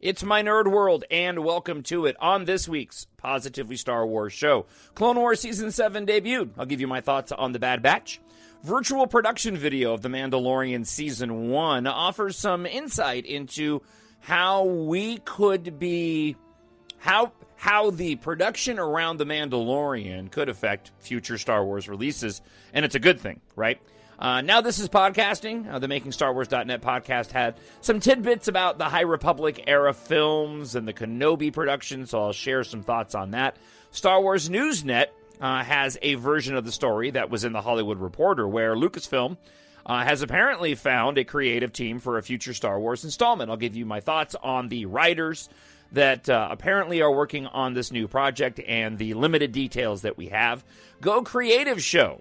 It's my nerd world, and welcome to it. On this week's Positively Star Wars show, Clone Wars Season 7 debuted. I'll give you my thoughts on The Bad Batch. Virtual production video of The Mandalorian Season 1 offers some insight into how we could be... How the production around The Mandalorian could affect future Star Wars releases, and it's a good thing, right? Now this is podcasting. The MakingStarWars.net podcast had some tidbits about the High Republic era films and the Kenobi production, so I'll share some thoughts on that. Star Wars Newsnet has a version of the story that was in the Hollywood Reporter, where Lucasfilm has apparently found a creative team for a future Star Wars installment. I'll give you my thoughts on the writers that apparently are working on this new project and the limited details that we have. Go Creative Show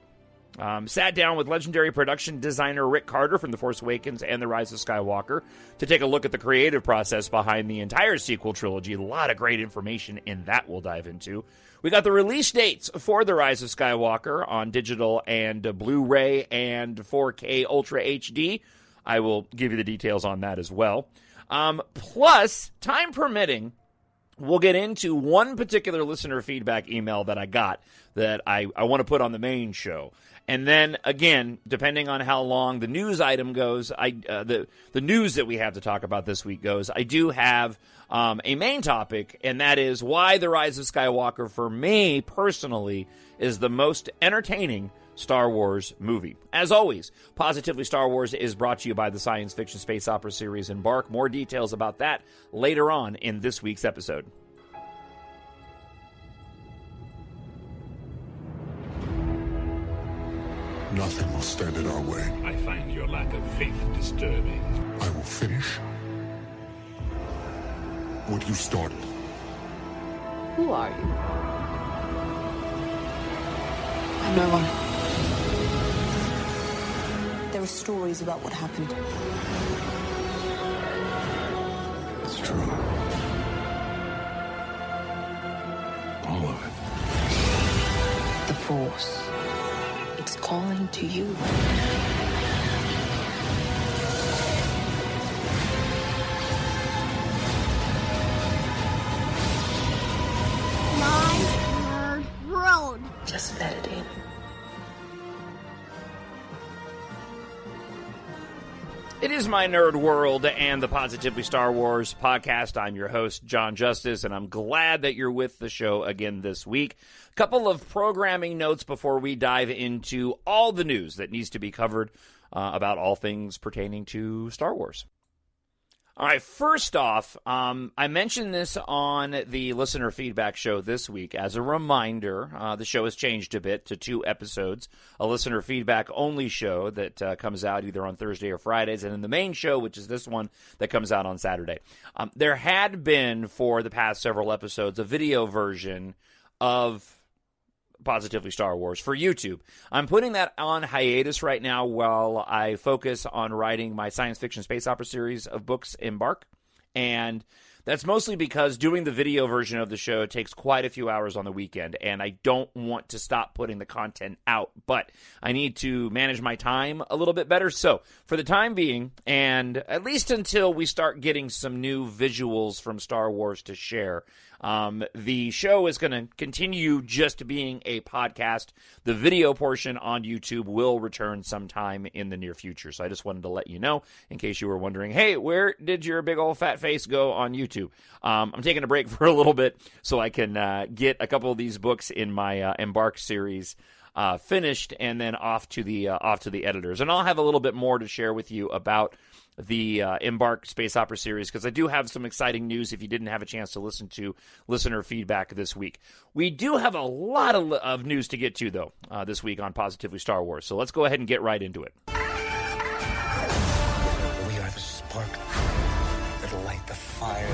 sat down with legendary production designer Rick Carter from The Force Awakens and The Rise of Skywalker to take a look at the creative process behind the entire sequel trilogy. A lot of great information in that we'll dive into. We got the release dates for The Rise of Skywalker on digital and Blu-ray and 4K Ultra HD. I will give you the details on that as well. Plus, time permitting, we'll get into one particular listener feedback email that I got that I want to put on the main show. And then, again, depending on how long the news item goes, the news that we have to talk about this week goes, I do have a main topic, and that is why The Rise of Skywalker, for me personally, is the most entertaining Star Wars movie. As always, Positively Star Wars is brought to you by the science fiction space opera series EMBARK. More details about that later on in this week's episode. Nothing will stand in our way. I find your lack of faith disturbing. I will finish what you started. Who are you? I'm no one. There are stories about what happened. It's true. All of it. The Force. It's calling to you. My nerd world. Just let it in. It is my nerd world and the Positively Star Wars podcast. I'm your host, Jon Justice, and I'm glad that you're with the show again this week. A couple of programming notes before we dive into all the news that needs to be covered about all things pertaining to Star Wars. All right, first off, I mentioned this on the listener feedback show this week. As a reminder, the show has changed a bit to 2 episodes, a listener feedback only show that comes out either on Thursday or Fridays, and then the main show, which is this one that comes out on Saturday. There had been, for the past several episodes, a video version of Positively Star Wars for YouTube. I'm putting that on hiatus right now while I focus on writing my science fiction space opera series of books, EMBARK. And that's mostly because doing the video version of the show takes quite a few hours on the weekend, and I don't want to stop putting the content out, but I need to manage my time a little bit better. So for the time being, and at least until we start getting some new visuals from Star Wars to share, the show is going to continue just being a podcast. The video portion on YouTube will return sometime in the near future. So I just wanted to let you know, in case you were wondering, hey, where did your big old fat face go on YouTube? I'm taking a break for a little bit so I can get a couple of these books in my EMBARK series finished, and then off to the editors. And I'll have a little bit more to share with you about the EMBARK Space Opera series, because I do have some exciting news if you didn't have a chance to listen to listener feedback this week. We do have a lot of news to get to, though, this week on Positively Star Wars. So let's go ahead and get right into it. We are the spark that'll light the fire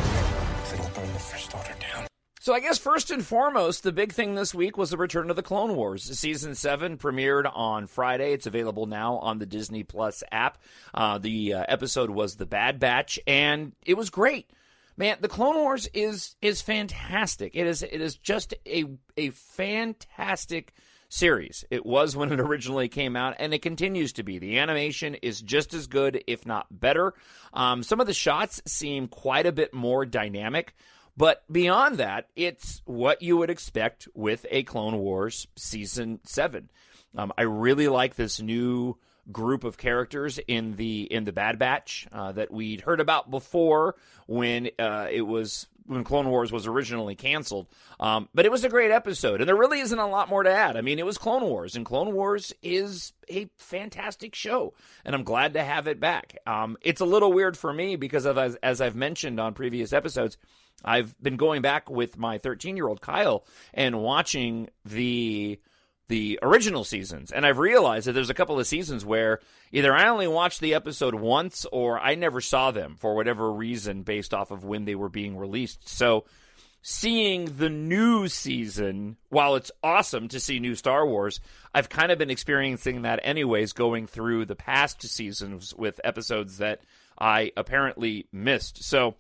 that'll burn the First Order down. So I guess first and foremost, the big thing this week was the return of the Clone Wars. Season 7 premiered on Friday. It's available now on the Disney Plus app. The episode was The Bad Batch, and it was great. Man, the Clone Wars is fantastic. It is just a fantastic series. It was when it originally came out, and it continues to be. The animation is just as good, if not better. Some of the shots seem quite a bit more dynamic, but beyond that, it's what you would expect with a Clone Wars Season 7. I really like this new group of characters in the Bad Batch that we'd heard about before when Clone Wars was originally canceled. But it was a great episode, and there really isn't a lot more to add. I mean, it was Clone Wars, and Clone Wars is a fantastic show, and I'm glad to have it back. It's a little weird for me because, as I've mentioned on previous episodes, I've been going back with my 13-year-old Kyle and watching the original seasons, and I've realized that there's a couple of seasons where either I only watched the episode once or I never saw them for whatever reason based off of when they were being released. So seeing the new season, while it's awesome to see new Star Wars, I've kind of been experiencing that anyways, going through the past seasons with episodes that I apparently missed. So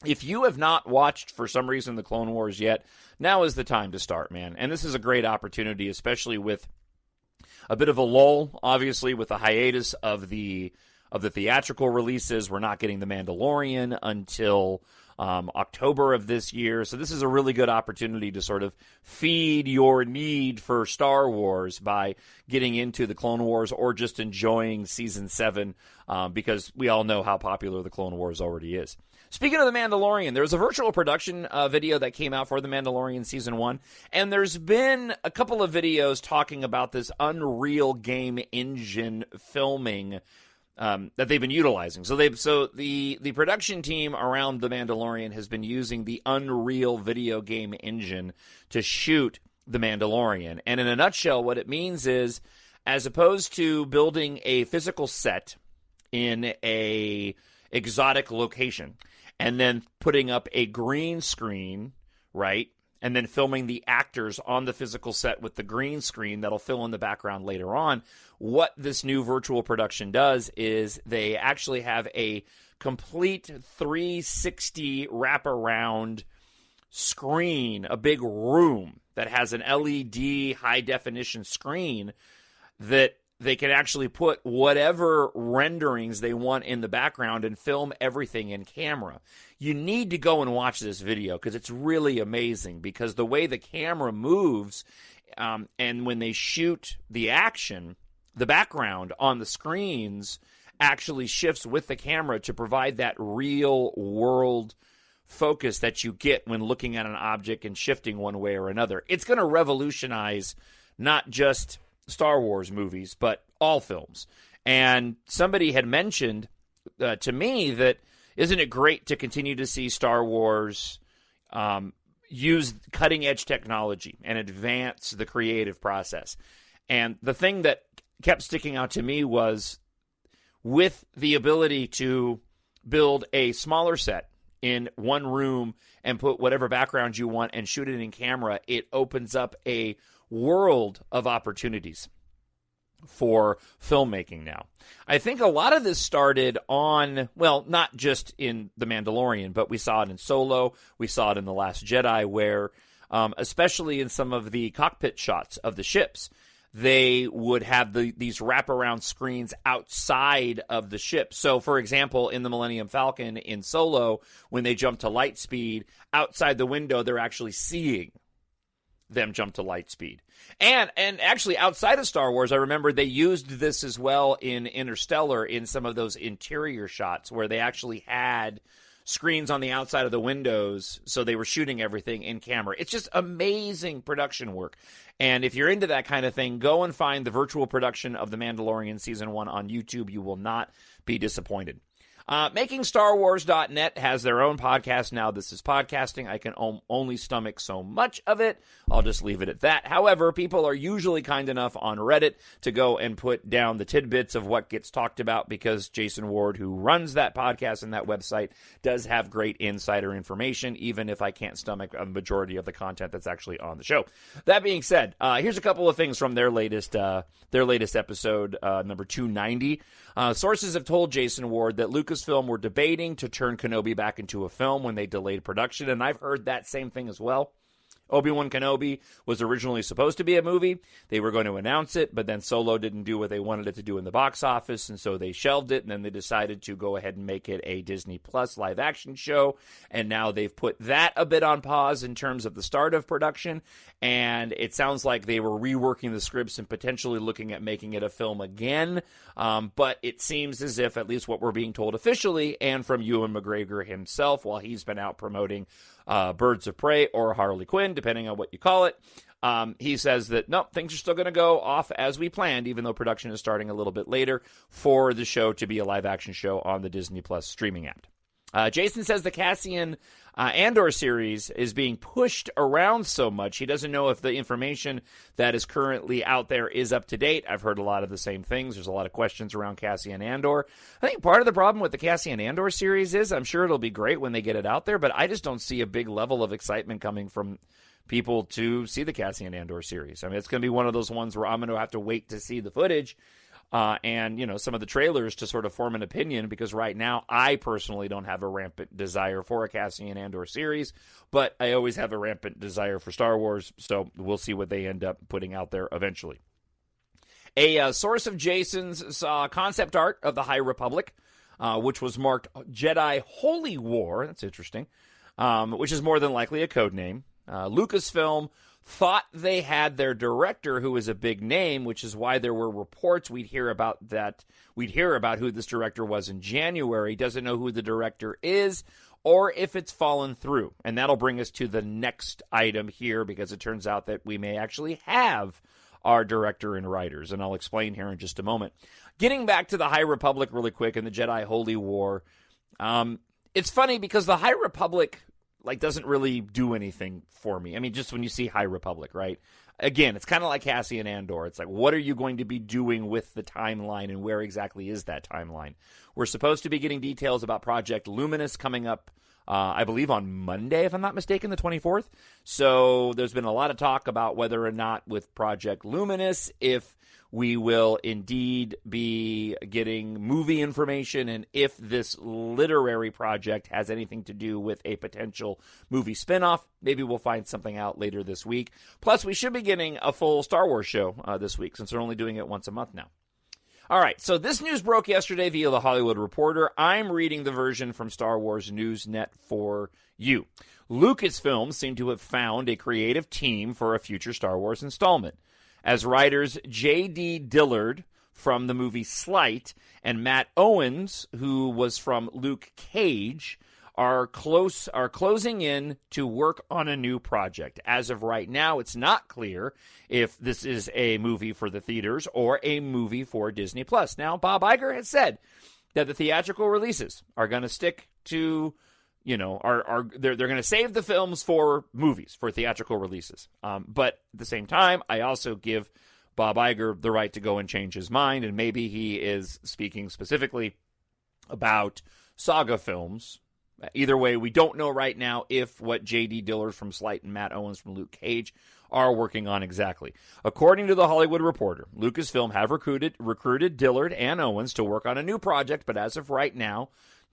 if you have not watched, for some reason, the Clone Wars yet, now is the time to start, man. And this is a great opportunity, especially with a bit of a lull, obviously, with the hiatus of the theatrical releases. We're not getting The Mandalorian until October of this year. So this is a really good opportunity to sort of feed your need for Star Wars by getting into the Clone Wars or just enjoying Season 7 because we all know how popular the Clone Wars already is. Speaking of The Mandalorian, there was a virtual production video that came out for The Mandalorian Season 1, and there's been a couple of videos talking about this Unreal game engine filming that they've been utilizing. So the production team around The Mandalorian has been using the Unreal video game engine to shoot The Mandalorian. And in a nutshell, what it means is, as opposed to building a physical set in a exotic location and then putting up a green screen, right, and then filming the actors on the physical set with the green screen that'll fill in the background later on, what this new virtual production does is they actually have a complete 360 wraparound screen, a big room that has an LED high-definition screen that they can actually put whatever renderings they want in the background and film everything in camera. You need to go and watch this video because it's really amazing, because the way the camera moves and when they shoot the action, the background on the screens actually shifts with the camera to provide that real world focus that you get when looking at an object and shifting one way or another. It's going to revolutionize not just Star Wars movies, but all films. And somebody had mentioned to me that isn't it great to continue to see Star Wars use cutting-edge technology and advance the creative process? And the thing that kept sticking out to me was, with the ability to build a smaller set in one room and put whatever background you want and shoot it in camera, it opens up a world of opportunities for filmmaking now. I think a lot of this started on, well, not just in The Mandalorian, but we saw it in Solo, we saw it in The Last Jedi, where, especially in some of the cockpit shots of the ships, they would have these wraparound screens outside of the ship. So, for example, in the Millennium Falcon in Solo, when they jump to light speed, outside the window, they're actually seeing them jump to light speed. And actually, outside of Star Wars, I remember they used this as well in Interstellar in some of those interior shots where they actually had screens on the outside of the windows, so they were shooting everything in camera. It's just amazing production work. And if you're into that kind of thing, go and find the virtual production of The Mandalorian Season 1 on YouTube. You will not be disappointed. MakingStarWars.net has their own podcast now. This is podcasting. I can only stomach so much of it. I'll just leave it at that. However, people are usually kind enough on Reddit to go and put down the tidbits of what gets talked about, because Jason Ward, who runs that podcast and that website, does have great insider information, even if I can't stomach a majority of the content that's actually on the show. That being said, here's a couple of things from their latest episode, number 290. Sources have told Jason Ward that Lucasfilm were debating to turn Kenobi back into a film when they delayed production, and I've heard that same thing as well. Obi-Wan Kenobi was originally supposed to be a movie. They were going to announce it, but then Solo didn't do what they wanted it to do in the box office, and so they shelved it, and then they decided to go ahead and make it a Disney Plus live-action show, and now they've put that a bit on pause in terms of the start of production, and it sounds like they were reworking the scripts and potentially looking at making it a film again, but it seems as if, at least what we're being told officially, and from Ewan McGregor himself, while he's been out promoting Birds of Prey or Harley Quinn, depending on what you call it. He says that, no, things are still going to go off as we planned, even though production is starting a little bit later for the show to be a live-action show on the Disney Plus streaming app. Jason says the Cassian Andor series is being pushed around so much, he doesn't know if the information that is currently out there is up to date. I've heard a lot of the same things. There's a lot of questions around Cassian Andor. I think part of the problem with the Cassian Andor series is, I'm sure it'll be great when they get it out there, but I just don't see a big level of excitement coming from people to see the Cassian Andor series. I mean, it's going to be one of those ones where I'm going to have to wait to see the footage and, you know, some of the trailers to sort of form an opinion, because right now I personally don't have a rampant desire for a Cassian Andor series, but I always have a rampant desire for Star Wars, so we'll see what they end up putting out there eventually. A source of Jason's saw concept art of the High Republic, which was marked Jedi Holy War. That's interesting, which is more than likely a code name. Lucasfilm thought they had their director, who is a big name, which is why there were reports we'd hear about who this director was in January. Doesn't know who the director is or if it's fallen through. And that'll bring us to the next item here, because it turns out that we may actually have our director and writers, and I'll explain here in just a moment. Getting back to the High Republic really quick and the Jedi Holy War, it's funny because the High Republic doesn't really do anything for me. I mean, just when you see High Republic, right? Again, it's kind of like Cassian Andor. It's like, what are you going to be doing with the timeline, and where exactly is that timeline? We're supposed to be getting details about Project Luminous coming up, I believe on Monday, if I'm not mistaken, the 24th. So there's been a lot of talk about whether or not with Project Luminous, if we will indeed be getting movie information, and if this literary project has anything to do with a potential movie spinoff. Maybe we'll find something out later this week. Plus, we should be getting a full Star Wars show this week, since they're only doing it once a month now. All right, so this news broke yesterday via The Hollywood Reporter. I'm reading the version from Star Wars Newsnet for you. Lucasfilm seemed to have found a creative team for a future Star Wars installment, as writers J.D. Dillard from the movie Slight and Matt Owens, who was from Luke Cage, are closing in to work on a new project. As of right now, it's not clear if this is a movie for the theaters or a movie for Disney Plus. Now, Bob Iger has said that the theatrical releases are going to stick to, they're going to save the films for movies, for theatrical releases. But at the same time, I also give Bob Iger the right to go and change his mind, and maybe he is speaking specifically about saga films. Either way, we don't know right now if what J.D. Dillard from Slight and Matt Owens from Luke Cage are working on exactly. According to The Hollywood Reporter, Lucasfilm have recruited Dillard and Owens to work on a new project, but as of right now,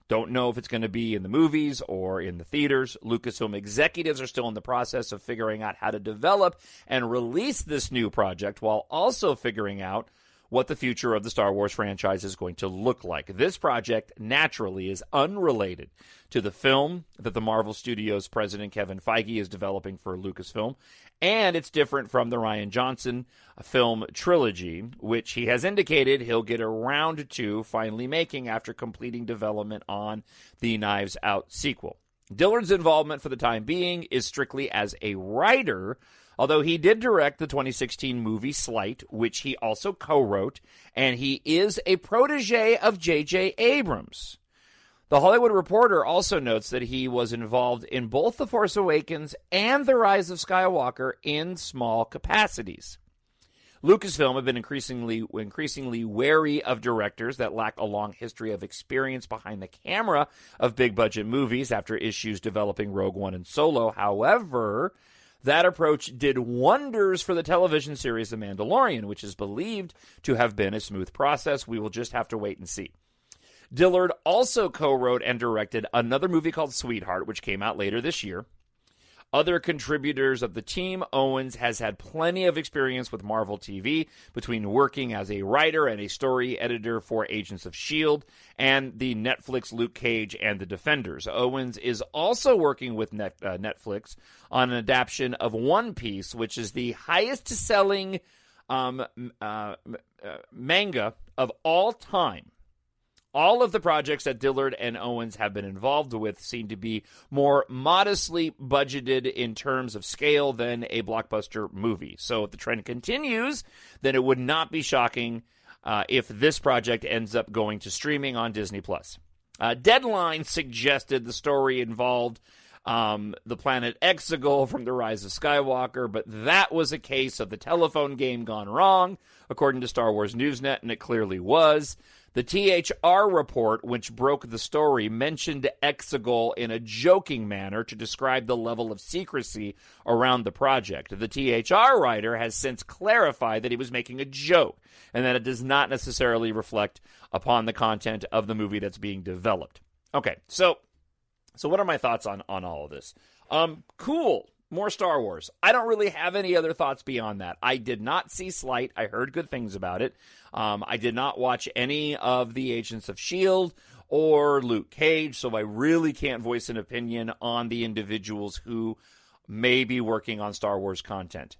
don't know if it's going to be in the movies or in the theaters. Lucasfilm executives are still in the process of figuring out how to develop and release this new project, while also figuring out what the future of the Star Wars franchise is going to look like. This project, naturally, is unrelated to the film that the Marvel Studios president Kevin Feige is developing for Lucasfilm, and it's different from the Rian Johnson film trilogy, which he has indicated he'll get around to finally making after completing development on the Knives Out sequel. Dillard's involvement for the time being is strictly as a writer, although he did direct the 2016 movie Slight, which he also co-wrote, and he is a protege of J.J. Abrams. The Hollywood Reporter also notes that he was involved in both The Force Awakens and The Rise of Skywalker in small capacities. Lucasfilm have been increasingly wary of directors that lack a long history of experience behind the camera of big-budget movies after issues developing Rogue One and Solo. However, that approach did wonders for the television series The Mandalorian, which is believed to have been a smooth process. We will just have to wait and see. Dillard also co-wrote and directed another movie called Sweetheart, which came out later this year. Other contributors of the team, Owens has had plenty of experience with Marvel TV, between working as a writer and a story editor for Agents of S.H.I.E.L.D. and the Netflix Luke Cage and The Defenders. Owens is also working with Netflix on an adaptation of One Piece, which is the highest-selling manga of all time. All of the projects that Dillard and Owens have been involved with seem to be more modestly budgeted in terms of scale than a blockbuster movie. So if the trend continues, then it would not be shocking if this project ends up going to streaming on Disney+. Deadline suggested the story involved the planet Exegol from The Rise of Skywalker, but that was a case of the telephone game gone wrong, according to Star Wars Newsnet, and it clearly was. The THR report, which broke the story, mentioned Exegol in a joking manner to describe the level of secrecy around the project. The THR writer has since clarified that he was making a joke and that it does not necessarily reflect upon the content of the movie that's being developed. Okay, so what are my thoughts on all of this? Cool. More Star Wars. I don't really have any other thoughts beyond that. I did not see Slight. I heard good things about it. I did not watch any of the Agents of S.H.I.E.L.D. or Luke Cage, so I really can't voice an opinion on the individuals who may be working on Star Wars content.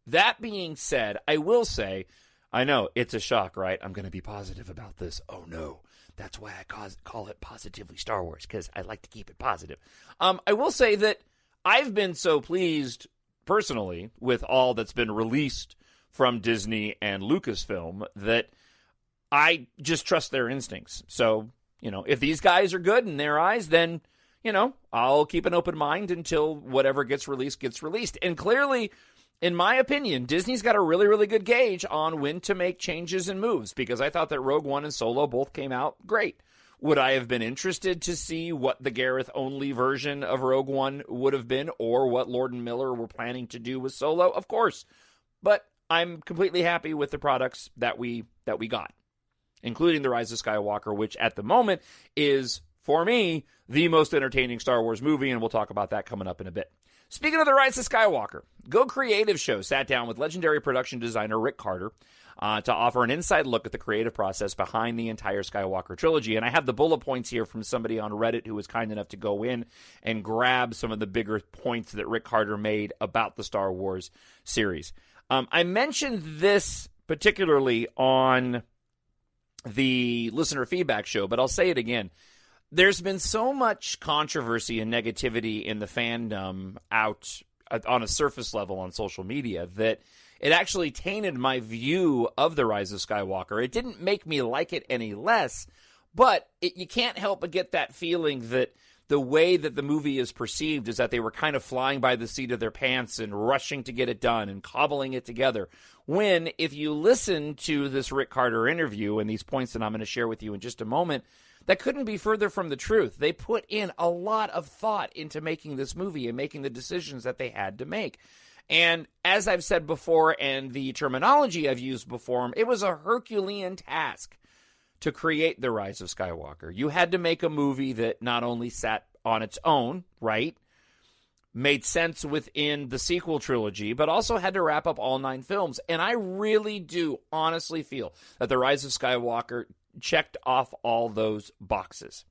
That being said, I will say, I know, it's a shock, right? I'm going to be positive about this. Oh, no. That's why I call it Positively Star Wars, because I like to keep it positive. I will say that I've been so pleased, personally, with all that's been released from Disney and Lucasfilm that I just trust their instincts. So, if these guys are good in their eyes, then, I'll keep an open mind until whatever gets released. And clearly, in my opinion, Disney's got a really, really good gauge on when to make changes and moves, because I thought that Rogue One and Solo both came out great. Would I have been interested to see what the Gareth-only version of Rogue One would have been, or what Lord and Miller were planning to do with Solo? Of course. But I'm completely happy with the products that we got, including The Rise of Skywalker, which at the moment is, for me, the most entertaining Star Wars movie, and we'll talk about that coming up in a bit. Speaking of The Rise of Skywalker, Go Creative Show sat down with legendary production designer Rick Carter to offer an inside look at the creative process behind the entire Skywalker trilogy. And I have the bullet points here from somebody on Reddit who was kind enough to go in and grab some of the bigger points that Rick Carter made about the Star Wars series. I mentioned this particularly on the listener feedback show, but I'll say it again. There's been so much controversy and negativity in the fandom out on a surface level on social media that it actually tainted my view of The Rise of Skywalker. It didn't make me like it any less, but you can't help but get that feeling that the way that the movie is perceived is that they were kind of flying by the seat of their pants and rushing to get it done and cobbling it together. When, if you listen to this Rick Carter interview and these points that I'm going to share with you in just a moment, that couldn't be further from the truth. They put in a lot of thought into making this movie and making the decisions that they had to make. And as I've said before, and the terminology I've used before, it was a Herculean task to create The Rise of Skywalker. You had to make a movie that not only sat on its own, right, made sense within the sequel trilogy, but also had to wrap up all 9 films. And I really do honestly feel that The Rise of Skywalker checked off all those boxes.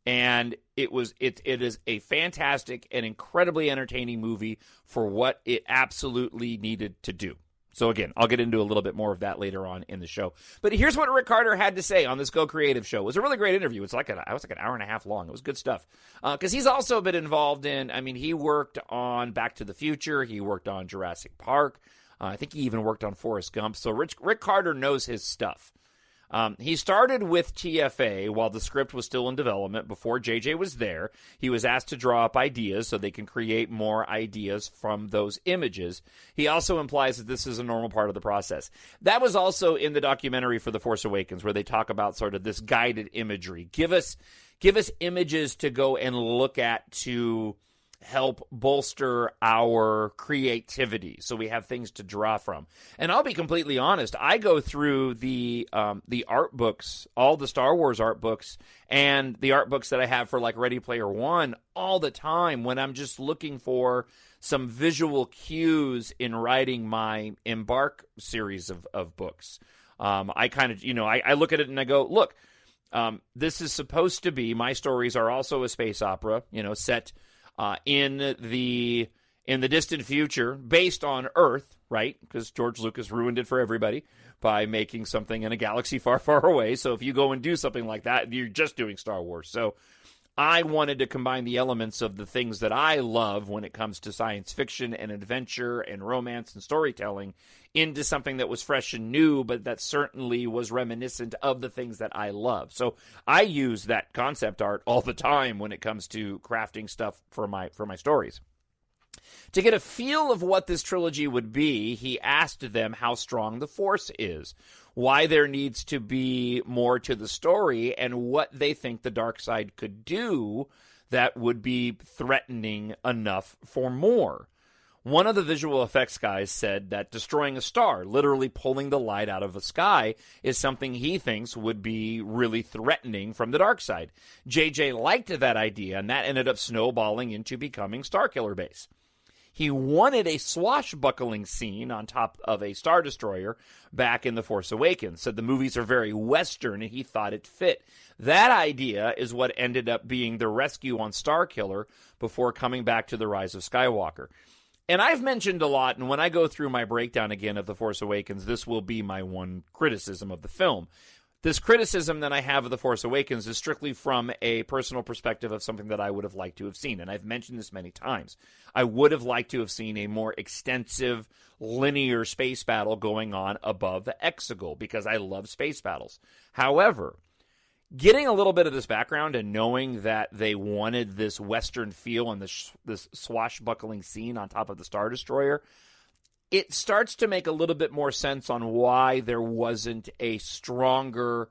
And it is a fantastic and incredibly entertaining movie for what it absolutely needed to do. So again, I'll get into a little bit more of that later on in the show. But here's what Rick Carter had to say on this Go Creative show. It was a really great interview. It was like an hour and a half long. It was good stuff. Because he's also been involved in, he worked on Back to the Future. He worked on Jurassic Park. I think he even worked on Forrest Gump. So Rick Carter knows his stuff. He started with TFA while the script was still in development before JJ was there. He was asked to draw up ideas so they can create more ideas from those images. He also implies that this is a normal part of the process. That was also in the documentary for The Force Awakens, where they talk about sort of this guided imagery. Give us images to go and look at to help bolster our creativity, so we have things to draw from. And I'll be completely honest, I go through the art books, all the Star Wars art books, and the art books that I have for like Ready Player One all the time when I'm just looking for some visual cues in writing my EMBARK series of books. I kind of, I look at it and I go, look, this is supposed to be, my stories are also a space opera, set in the distant future, based on Earth, right? Because George Lucas ruined it for everybody by making something in a galaxy far, far away. So if you go and do something like that, you're just doing Star Wars. So I wanted to combine the elements of the things that I love when it comes to science fiction and adventure and romance and storytelling into something that was fresh and new, but that certainly was reminiscent of the things that I love. So I use that concept art all the time when it comes to crafting stuff for my stories. To get a feel of what this trilogy would be, he asked them how strong the Force is, why there needs to be more to the story, and what they think the dark side could do that would be threatening enough for more. One of the visual effects guys said that destroying a star, literally pulling the light out of the sky, is something he thinks would be really threatening from the dark side. JJ liked that idea, and that ended up snowballing into becoming Starkiller Base. He wanted a swashbuckling scene on top of a Star Destroyer back in The Force Awakens. Said the movies are very Western, and he thought it fit. That idea is what ended up being the rescue on Starkiller before coming back to The Rise of Skywalker. And I've mentioned a lot, and when I go through my breakdown again of The Force Awakens, this will be my one criticism of the film. This criticism that I have of The Force Awakens is strictly from a personal perspective of something that I would have liked to have seen, and I've mentioned this many times. I would have liked to have seen a more extensive, linear space battle going on above the Exegol, because I love space battles. However, getting a little bit of this background and knowing that they wanted this Western feel and this swashbuckling scene on top of the Star Destroyer, it starts to make a little bit more sense on why there wasn't a stronger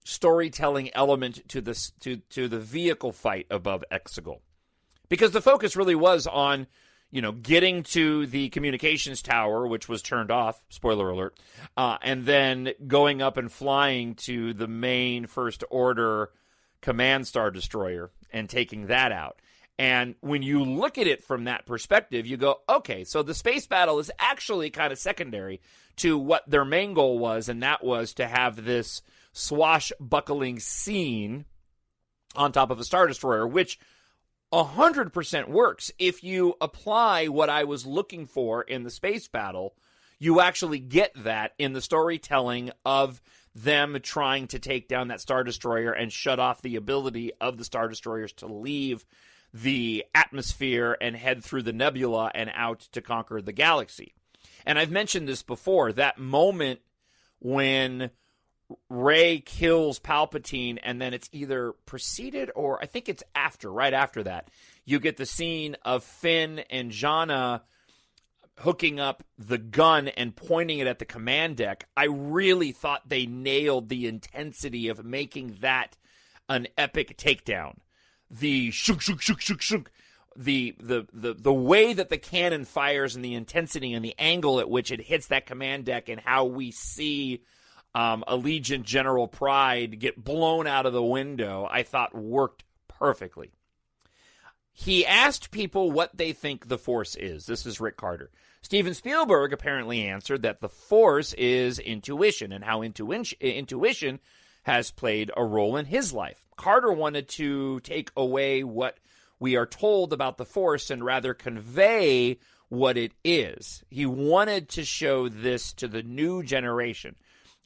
storytelling element to this to the vehicle fight above Exegol. Because the focus really was on, getting to the communications tower, which was turned off, spoiler alert, and then going up and flying to the main First Order Command Star Destroyer and taking that out. And when you look at it from that perspective, you go, okay, so the space battle is actually kind of secondary to what their main goal was, and that was to have this swashbuckling scene on top of a Star Destroyer, which 100% works. If you apply what I was looking for in the space battle, you actually get that in the storytelling of them trying to take down that Star Destroyer and shut off the ability of the Star Destroyers to leave the atmosphere and head through the nebula and out to conquer the galaxy. And I've mentioned this before, that moment when Rey kills Palpatine, and then it's either preceded or I think it's right after that, you get the scene of Finn and Jannah hooking up the gun and pointing it at the command deck. I really thought they nailed the intensity of making that an epic takedown. The shunk, shunk, shunk, shunk, shunk, the way that the cannon fires and the intensity and the angle at which it hits that command deck, and how we see Allegiant General Pride get blown out of the window, I thought worked perfectly. He asked people what they think the Force is. This is Rick Carter. Steven Spielberg apparently answered that the Force is intuition, and how intuition has played a role in his life. Carter wanted to take away what we are told about the Force and rather convey what it is. He wanted to show this to the new generation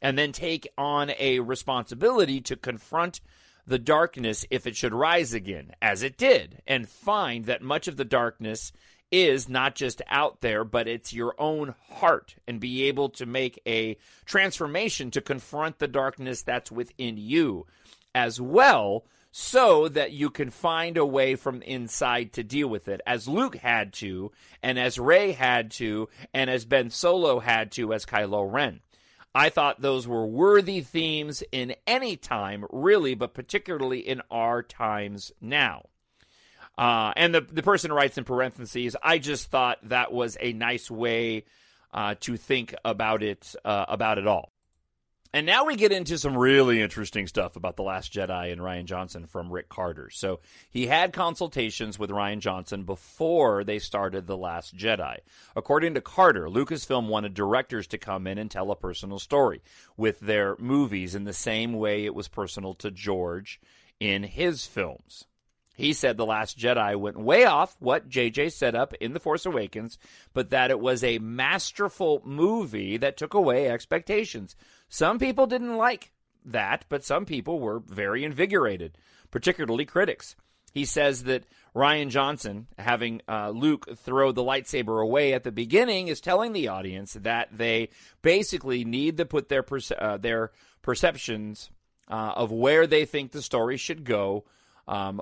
and then take on a responsibility to confront the darkness if it should rise again, as it did, and find that much of the darkness is not just out there, but it's your own heart, and be able to make a transformation to confront the darkness that's within you as well, so that you can find a way from inside to deal with it, as Luke had to, and as Rey had to, and as Ben Solo had to as Kylo Ren. I thought those were worthy themes in any time, really, but particularly in our times now. And the person writes in parentheses, I just thought that was a nice way to think about it all. And now we get into some really interesting stuff about The Last Jedi and Rian Johnson from Rick Carter. So he had consultations with Rian Johnson before they started The Last Jedi. According to Carter, Lucasfilm wanted directors to come in and tell a personal story with their movies in the same way it was personal to George in his films. He said The Last Jedi went way off what J.J. set up in The Force Awakens, but that it was a masterful movie that took away expectations. Some people didn't like that, but some people were very invigorated, particularly critics. He says that Rian Johnson, having Luke throw the lightsaber away at the beginning, is telling the audience that they basically need to put their perceptions of where they think the story should go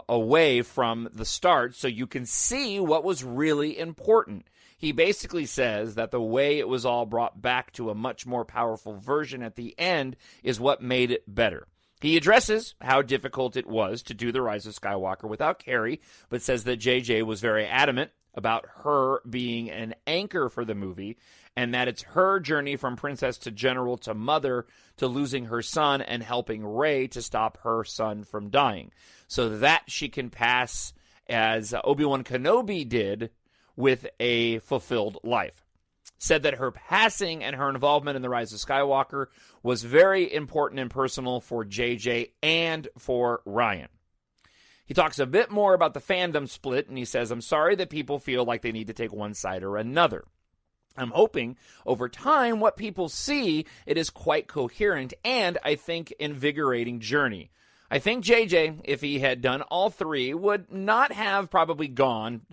away from the start so you can see what was really important. He basically says that the way it was all brought back to a much more powerful version at the end is what made it better. He addresses how difficult it was to do The Rise of Skywalker without Carrie, but says that JJ was very adamant about her being an anchor for the movie, and that it's her journey from princess to general to mother to losing her son and helping Rey to stop her son from dying, so that she can pass as Obi-Wan Kenobi did with a fulfilled life. Said that her passing and her involvement in The Rise of Skywalker was very important and personal for JJ and for Rian. He talks a bit more about the fandom split, and he says, I'm sorry that people feel like they need to take one side or another. I'm hoping over time what people see, it is quite coherent and, I think, invigorating journey. I think JJ, if he had done all three, would not have probably gone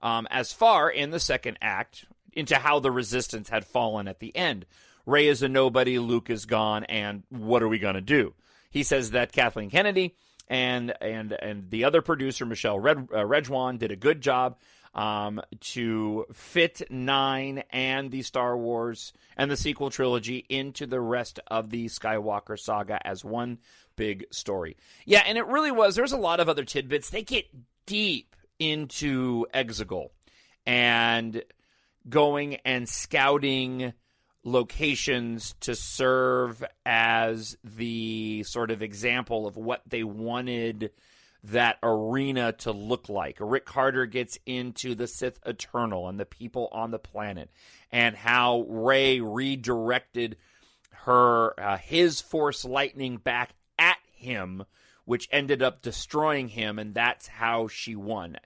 as far in the second act into how the Resistance had fallen at the end. Rey is a nobody, Luke is gone, and what are we going to do? He says that Kathleen Kennedy and the other producer, Michelle Rejwan, did a good job to fit 9 and the Star Wars and the sequel trilogy into the rest of the Skywalker saga as one big story. Yeah, and it really was. There's a lot of other tidbits. They get deep into Exegol and going and scouting locations to serve as the sort of example of what they wanted that arena to look like. Rick Carter gets into the Sith Eternal and the people on the planet and how Rey redirected his Force lightning back at him, which ended up destroying him, and that's how she won.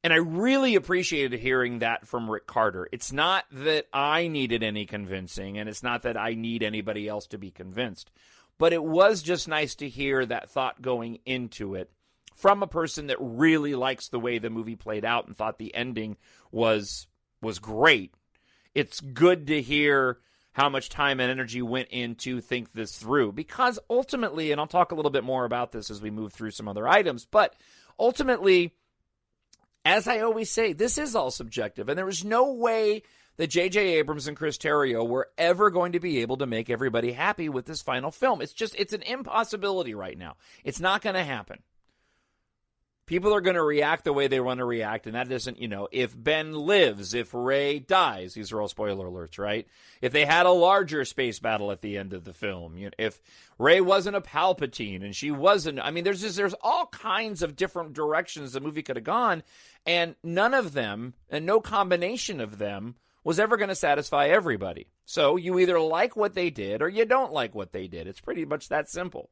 And I really appreciated hearing that from Rick Carter. It's not that I needed any convincing, and it's not that I need anybody else to be convinced, but it was just nice to hear that thought going into it from a person that really likes the way the movie played out and thought the ending was great. It's good to hear how much time and energy went in to think this through, because ultimately, and I'll talk a little bit more about this as we move through some other items, but ultimately, as I always say, this is all subjective, and there is no way that J.J. Abrams and Chris Terrio were ever going to be able to make everybody happy with this final film. It's an impossibility right now. It's not going to happen. People are going to react the way they want to react, and that isn't, if Ben lives, if Rey dies, these are all spoiler alerts, right? If they had a larger space battle at the end of the film, if Rey wasn't a Palpatine and she wasn't, there's all kinds of different directions the movie could have gone, and none of them, and no combination of them, was ever going to satisfy everybody. So you either like what they did or you don't like what they did. It's pretty much that simple.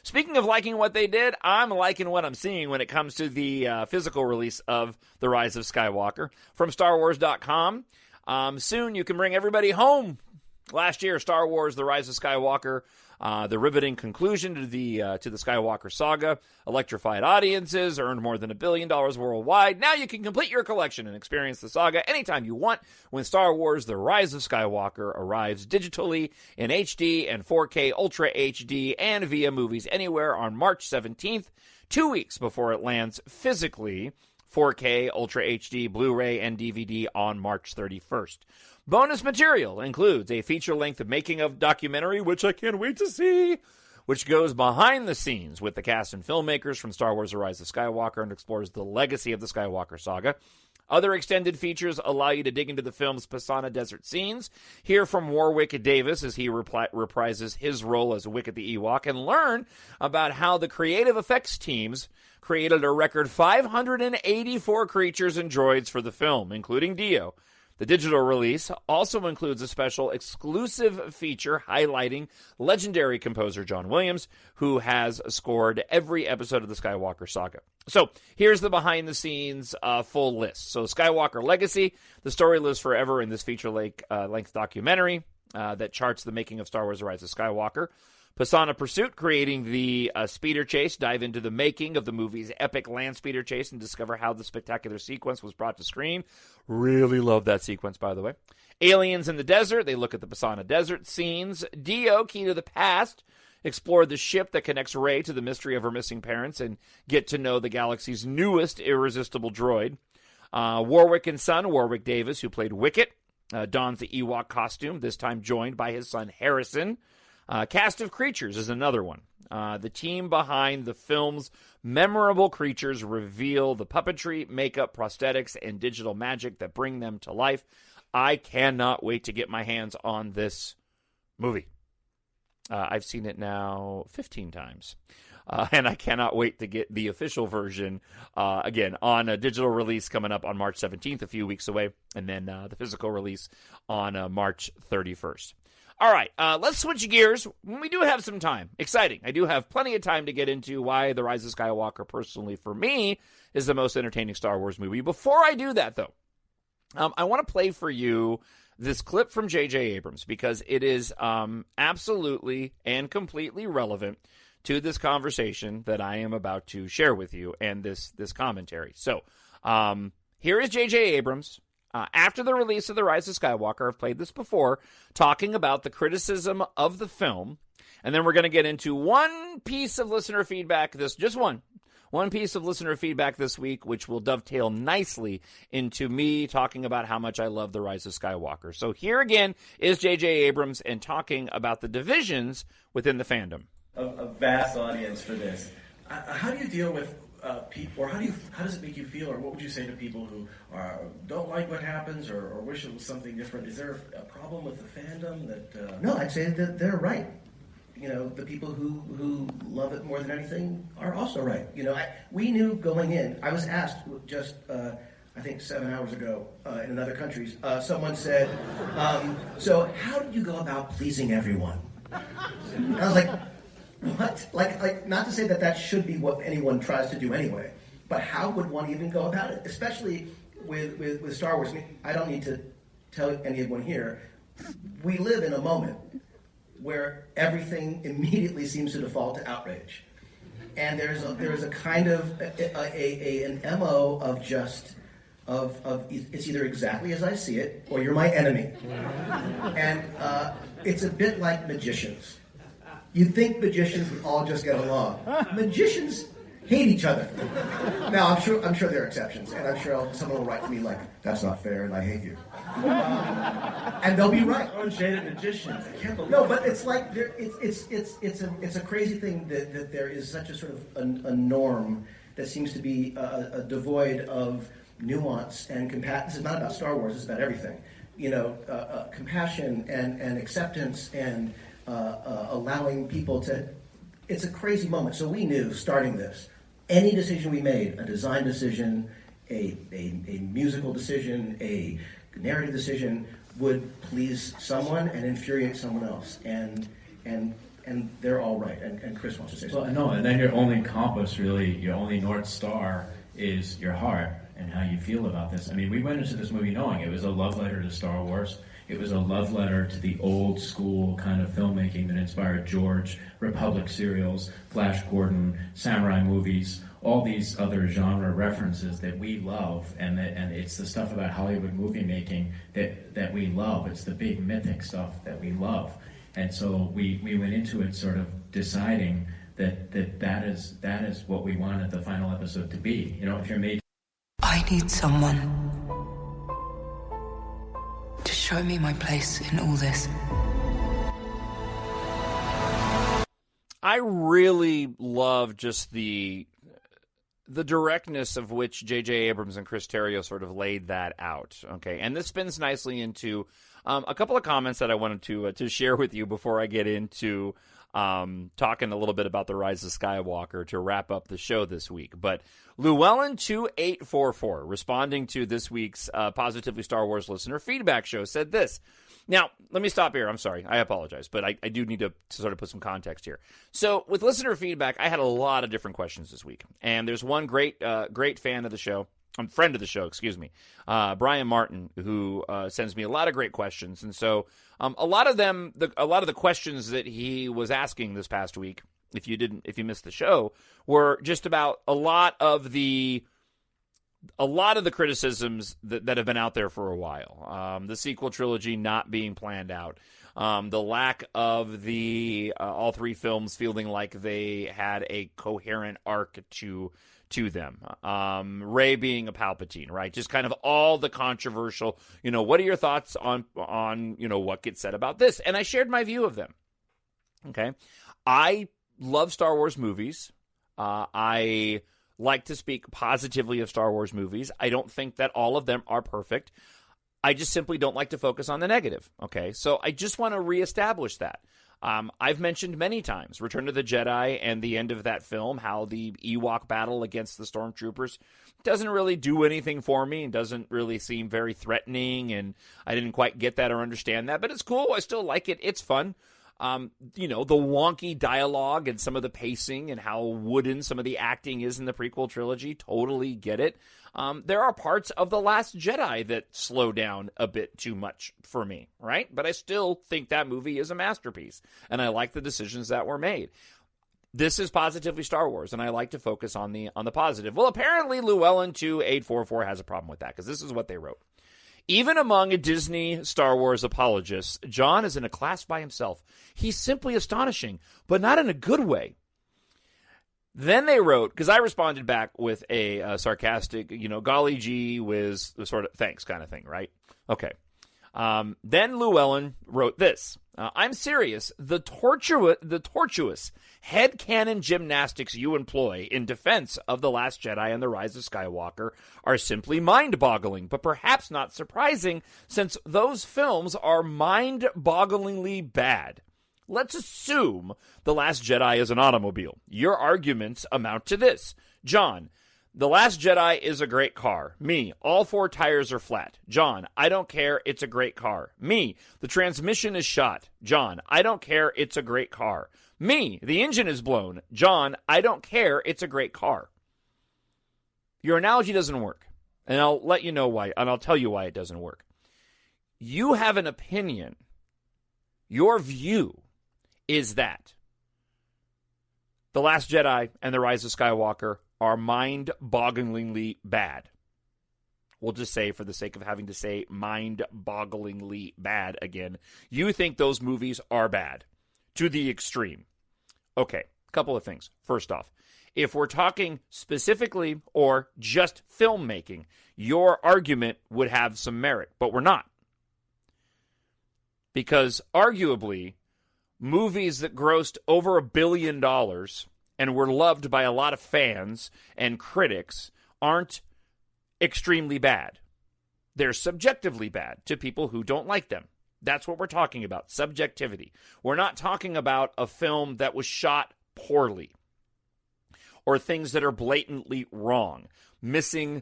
Speaking of liking what they did, I'm liking what I'm seeing when it comes to the physical release of The Rise of Skywalker. From StarWars.com, soon you can bring everybody home. Last year, Star Wars The Rise of Skywalker, the riveting conclusion to the Skywalker saga, electrified audiences, earned more than $1 billion worldwide. Now you can complete your collection and experience the saga anytime you want when Star Wars The Rise of Skywalker arrives digitally in HD and 4K Ultra HD and via Movies Anywhere on March 17th, 2 weeks before it lands physically 4K Ultra HD Blu-ray and DVD on March 31st. Bonus material includes a feature-length making-of documentary, which I can't wait to see, which goes behind the scenes with the cast and filmmakers from Star Wars: The Rise of Skywalker and explores the legacy of the Skywalker saga. Other extended features allow you to dig into the film's Pasana Desert scenes, hear from Warwick Davis as he reprises his role as Wicket the Ewok, and learn about how the creative effects teams created a record 584 creatures and droids for the film, including Dio. The digital release also includes a special exclusive feature highlighting legendary composer John Williams, who has scored every episode of the Skywalker saga. So here's the behind-the-scenes full list. So Skywalker Legacy, the story lives forever in this feature-length documentary that charts the making of Star Wars: The Rise of Skywalker. Pasana Pursuit, creating the speeder chase, dive into the making of the movie's epic land speeder chase and discover how the spectacular sequence was brought to screen. Really love that sequence, by the way. Aliens in the Desert, they look at the Pasana Desert scenes. Dio, Key to the Past, explore the ship that connects Rey to the mystery of her missing parents and get to know the galaxy's newest irresistible droid. Warwick and Son, Warwick Davis, who played Wicket, dons the Ewok costume, this time joined by his son Harrison. Cast of Creatures is another one. The team behind the film's memorable creatures reveal the puppetry, makeup, prosthetics, and digital magic that bring them to life. I cannot wait to get my hands on this movie. I've seen it now 15 times. And I cannot wait to get the official version, again, on a digital release coming up on March 17th, a few weeks away, and then the physical release on March 31st. All right, let's switch gears. We do have some time. Exciting. I do have plenty of time to get into why The Rise of Skywalker, personally, for me, is the most entertaining Star Wars movie. Before I do that, though, I want to play for you this clip from J.J. Abrams because it is absolutely and completely relevant to this conversation that I am about to share with you and this commentary. So here is J.J. Abrams. After the release of The Rise of Skywalker, I've played this before, talking about the criticism of the film, and then we're going to get into one piece of listener feedback, just one piece of listener feedback this week, which will dovetail nicely into me talking about how much I love The Rise of Skywalker. So here again is J.J. Abrams and talking about the divisions within the fandom. A vast audience for this. How do you deal with people, or how does it make you feel, or what would you say to people who don't like what happens, or wish it was something different? Is there a problem with the fandom that? No, I'd say that they're right. You know, the people who love it more than anything are also right. You know, we knew going in. I was asked just I think 7 hours ago in other countries. Someone said, "So how do you go about pleasing everyone?" And I was like, what? Like, not to say that should be what anyone tries to do anyway, but how would one even go about it? Especially with Star Wars. I don't need to tell anyone here, we live in a moment where everything immediately seems to default to outrage. And there is a kind of an MO of it's either exactly as I see it, or you're my enemy. And it's a bit like magicians. You'd think magicians would all just get along. Magicians hate each other. Now, I'm sure there are exceptions, and I'm sure someone will write to me like, "That's not fair, and I hate you." And they'll be right. Oh, shaded magicians. I can't believe. No, but it's like it's a crazy thing that there is such a sort of a norm that seems to be devoid of nuance and compassion. This is not about Star Wars. It's about everything. You know, compassion and acceptance and allowing people to. It's a crazy moment. So we knew starting this, any decision we made, a design decision, a musical decision, a narrative decision, would please someone and infuriate someone else. And they're all right. And Chris wants to say something. Well, no, and then your only compass, really, your only North Star is your heart and how you feel about this. I mean, we went into this movie knowing it was a love letter to Star Wars. It was a love letter to the old school kind of filmmaking that inspired George, Republic serials, Flash Gordon, samurai movies, all these other genre references that we love, and it's the stuff about Hollywood movie making that we love. It's the big mythic stuff that we love. And so we went into it sort of deciding that is what we wanted the final episode to be. You know, if you're made, I need someone to show me my place in all this. I really love just the directness of which J.J. Abrams and Chris Terrio sort of laid that out, okay? And this spins nicely into a couple of comments that I wanted to share with you before I get into talking a little bit about The Rise of Skywalker to wrap up the show this week. But Llewellyn2844, responding to this week's Positively Star Wars listener feedback show, said this. Now, let me stop here. I'm sorry. I apologize, but I do need to sort of put some context here. So with listener feedback, I had a lot of different questions this week. And there's one great fan of the show, friend of the show, excuse me, Brian Martin, who sends me a lot of great questions. And so a lot of the questions that he was asking this past week, if you missed the show, were just about a lot of the criticisms that have been out there for a while. The sequel trilogy not being planned out. The lack of the all three films feeling like they had a coherent arc to them. Rey being a Palpatine, right? Just kind of all the controversial, what are your thoughts on what gets said about this? And I shared my view of them. Okay. I love Star Wars movies. I like to speak positively of Star Wars movies. I don't think that all of them are perfect. I just simply don't like to focus on the negative, okay? So I just want to reestablish that. I've mentioned many times Return of the Jedi and the end of that film, how the Ewok battle against the Stormtroopers doesn't really do anything for me and doesn't really seem very threatening, and I didn't quite get that or understand that, but it's cool. I still like it. It's fun. The wonky dialogue and some of the pacing and how wooden some of the acting is in the prequel trilogy, totally get it. There are parts of The Last Jedi that slow down a bit too much for me, right? But I still think that movie is a masterpiece, and I like the decisions that were made. This is Positively Star Wars, and I like to focus on the positive. Well, apparently Llewellyn2844 has a problem with that, because this is what they wrote. Even among Disney Star Wars apologists, Jon is in a class by himself. He's simply astonishing, but not in a good way. Then they wrote, because I responded back with a sarcastic, golly gee whiz, sort of thanks kind of thing, right? Okay. Then Llewellyn wrote this. I'm serious. The tortuous headcanon gymnastics you employ in defense of The Last Jedi and The Rise of Skywalker are simply mind-boggling, but perhaps not surprising, since those films are mind-bogglingly bad. Let's assume The Last Jedi is an automobile. Your arguments amount to this. Jon, The Last Jedi is a great car. Me, all four tires are flat. Jon, I don't care, it's a great car. Me, the transmission is shot. Jon, I don't care, it's a great car. Me, the engine is blown. Jon, I don't care, it's a great car. Your analogy doesn't work, and I'll let you know why, and I'll tell you why it doesn't work. You have an opinion. Your view is that The Last Jedi and The Rise of Skywalker are mind-bogglingly bad. We'll just say, for the sake of having to say mind-bogglingly bad again, you think those movies are bad to the extreme. Okay, a couple of things. First off, if we're talking specifically or just filmmaking, your argument would have some merit, but we're not. Because arguably, movies that grossed over $1 billion and were loved by a lot of fans and critics aren't extremely bad. They're subjectively bad to people who don't like them. That's what we're talking about, subjectivity. We're not talking about a film that was shot poorly or things that are blatantly wrong, missing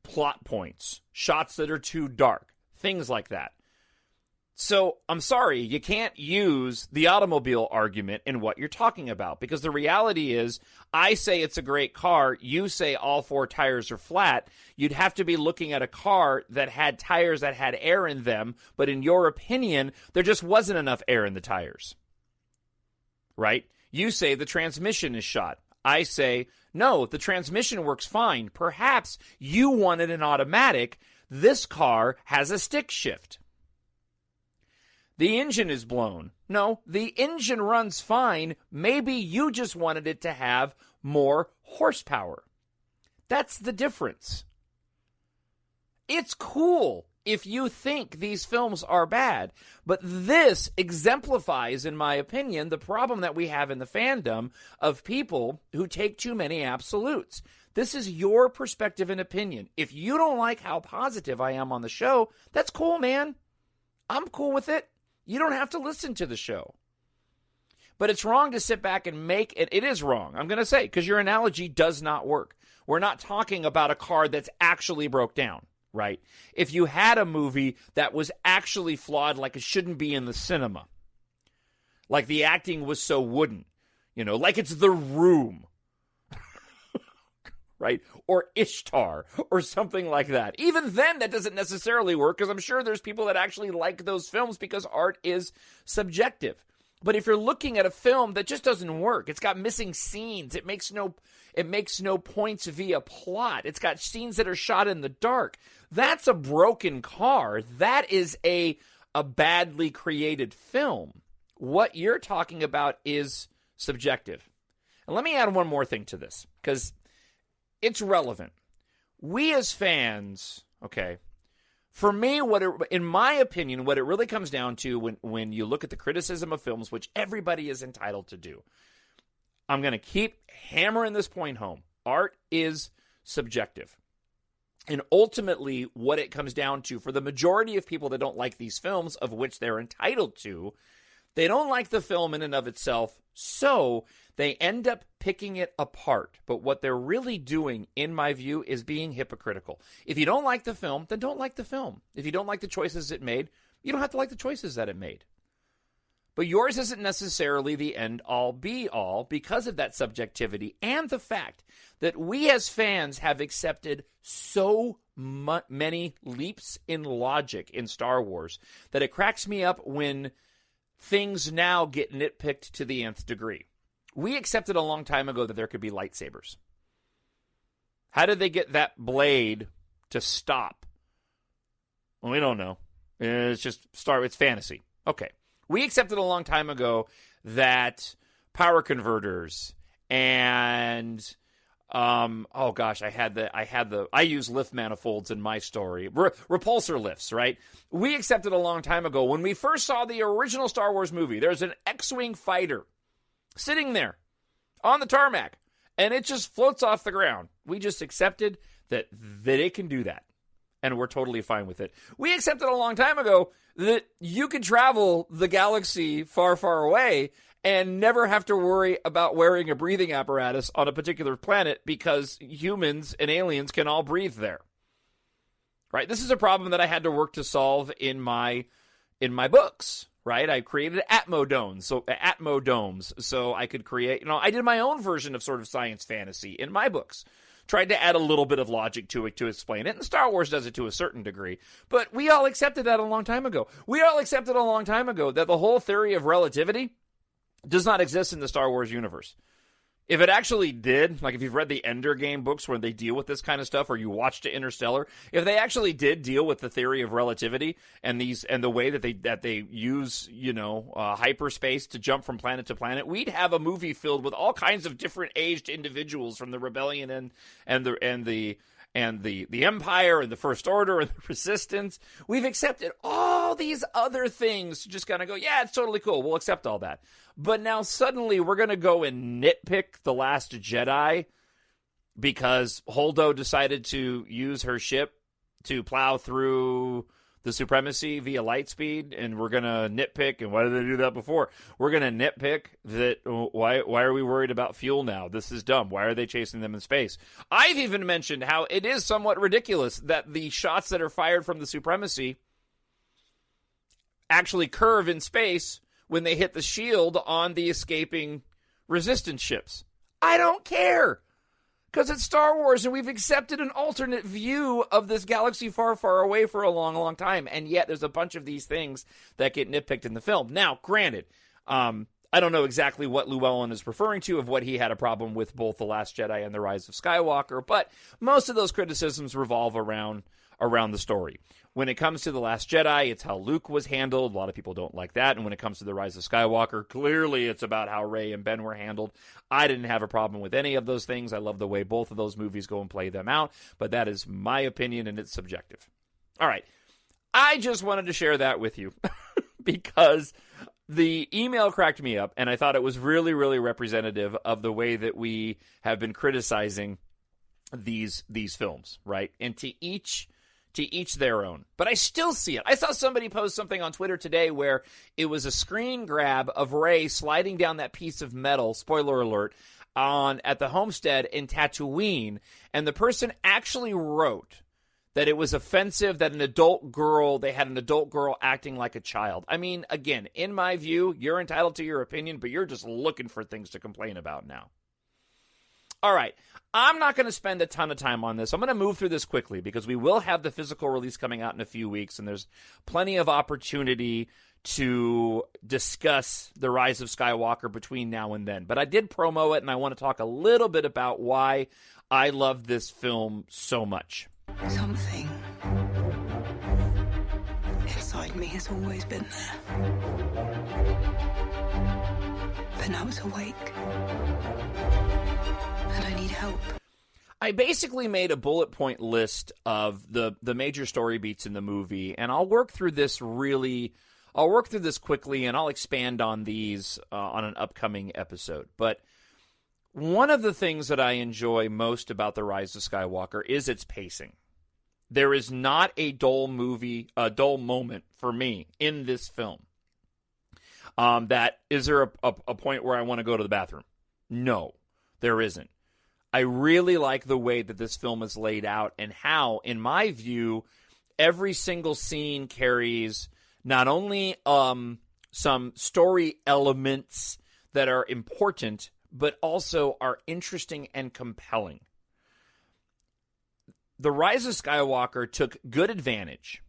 plot points, shots that are too dark, things like that. So, I'm sorry, you can't use the automobile argument in what you're talking about, because the reality is, I say it's a great car, you say all four tires are flat. You'd have to be looking at a car that had tires that had air in them, but in your opinion, there just wasn't enough air in the tires. Right? You say the transmission is shot. I say, no, the transmission works fine. Perhaps you wanted an automatic. This car has a stick shift. The engine is blown. No, the engine runs fine. Maybe you just wanted it to have more horsepower. That's the difference. It's cool. if you think these films are bad. But this exemplifies, in my opinion, the problem that we have in the fandom of people who take too many absolutes. This is your perspective and opinion. If you don't like how positive I am on the show, that's cool, man. I'm cool with it. You don't have to listen to the show. But it's wrong to sit back and make it. It is wrong, I'm going to say, because your analogy does not work. We're not talking about a car that's actually broke down, right? If you had a movie that was actually flawed, like it shouldn't be in the cinema, like the acting was so wooden, like it's The Room, right? Or Ishtar, or something like that. Even then, that doesn't necessarily work, because I'm sure there's people that actually like those films because art is subjective. But if you're looking at a film that just doesn't work, it's got missing scenes, it makes no points via plot, it's got scenes that are shot in the dark, that's a broken car. That is a badly created film. What you're talking about is subjective. And let me add one more thing to this, because it's relevant. We as fans, okay, for me, in my opinion, what it really comes down to when you look at the criticism of films, which everybody is entitled to do, I'm going to keep hammering this point home. Art is subjective. And ultimately, what it comes down to, for the majority of people that don't like these films, of which they're entitled to, they don't like the film in and of itself, so they end up picking it apart. But what they're really doing, in my view, is being hypocritical. If you don't like the film, then don't like the film. If you don't like the choices it made, you don't have to like the choices that it made. But yours isn't necessarily the end-all, be-all because of that subjectivity and the fact that we as fans have accepted so many leaps in logic in Star Wars that it cracks me up when things now get nitpicked to the nth degree. We accepted a long time ago that there could be lightsabers. How did they get that blade to stop? Well, we don't know. It's fantasy. Okay. We accepted a long time ago that power converters and I use lift manifolds in my story. Repulsor lifts, right? We accepted a long time ago when we first saw the original Star Wars movie, there's an X-Wing fighter sitting there on the tarmac, and it just floats off the ground. We just accepted that it can do that, and we're totally fine with it. We accepted a long time ago that you could travel the galaxy far, far away and never have to worry about wearing a breathing apparatus on a particular planet because humans and aliens can all breathe there. Right? This is a problem that I had to work to solve in my books. Right? I created Atmo domes, so I could create, I did my own version of sort of science fantasy in my books. Tried to add a little bit of logic to it to explain it, and Star Wars does it to a certain degree. But we all accepted that a long time ago. We all accepted a long time ago that the whole theory of relativity does not exist in the Star Wars universe. If it actually did, like if you've read the Ender Game books where they deal with this kind of stuff, or you watched Interstellar, if they actually did deal with the theory of relativity and the way that they use hyperspace to jump from planet to planet, we'd have a movie filled with all kinds of different aged individuals from the Rebellion and the Empire and the First Order and the Resistance. We've accepted all these other things to just kind of go, yeah, it's totally cool. We'll accept all that. But now suddenly we're going to go and nitpick The Last Jedi because Holdo decided to use her ship to plow through the Supremacy via light speed, and we're going to nitpick, and why did they do that before? We're going to nitpick that, why are we worried about fuel now? This is dumb. Why are they chasing them in space? I've even mentioned how it is somewhat ridiculous that the shots that are fired from the Supremacy actually curve in space when they hit the shield on the escaping Resistance ships. I don't care. Because it's Star Wars, and we've accepted an alternate view of this galaxy far, far away for a long, long time. And yet there's a bunch of these things that get nitpicked in the film. Now, granted, I don't know exactly what Llewellyn is referring to of what he had a problem with both The Last Jedi and The Rise of Skywalker, but most of those criticisms revolve around the story. When it comes to The Last Jedi, it's how Luke was handled. A lot of people don't like that. And when it comes to The Rise of Skywalker, clearly it's about how Rey and Ben were handled. I didn't have a problem with any of those things. I love the way both of those movies go and play them out. But that is my opinion, and it's subjective. All right. I just wanted to share that with you because the email cracked me up, and I thought it was really, really representative of the way that we have been criticizing these films, right? And to each their own. But I still see it. I saw somebody post something on Twitter today where it was a screen grab of Rey sliding down that piece of metal, spoiler alert, at the homestead in Tatooine, and the person actually wrote that it was offensive that they had an adult girl acting like a child. I mean, again, in my view, you're entitled to your opinion, but you're just looking for things to complain about now. All right, I'm not going to spend a ton of time on this. I'm going to move through this quickly because we will have the physical release coming out in a few weeks, and there's plenty of opportunity to discuss The Rise of Skywalker between now and then. But I did promo it, and I want to talk a little bit about why I love this film so much. Something inside me has always been there. But now it's awake. And I need help. I basically made a bullet point list of the major story beats in the movie, and I'll work through this quickly, and I'll expand on these on an upcoming episode. But one of the things that I enjoy most about The Rise of Skywalker is its pacing. There is not a dull moment for me in this film. Is there a point where I want to go to the bathroom? No, there isn't. I really like the way that this film is laid out and how, in my view, every single scene carries not only some story elements that are important, but also are interesting and compelling. The Rise of Skywalker took good advantage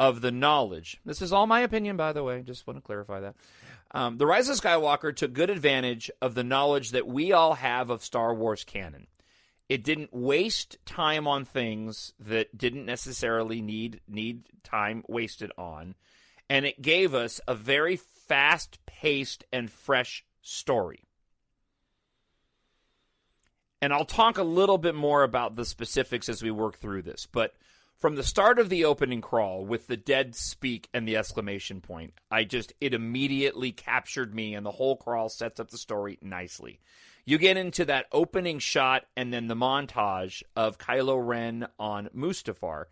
of the knowledge. This is all my opinion, by the way. Just want to clarify that. The Rise of Skywalker took good advantage of the knowledge that we all have of Star Wars canon. It didn't waste time on things that didn't necessarily need time wasted on. And it gave us a very fast-paced and fresh story. And I'll talk a little bit more about the specifics as we work through this. But from the start of the opening crawl with the dead speak and the exclamation point, it immediately captured me, and the whole crawl sets up the story nicely. You get into that opening shot and then the montage of Kylo Ren on Mustafar.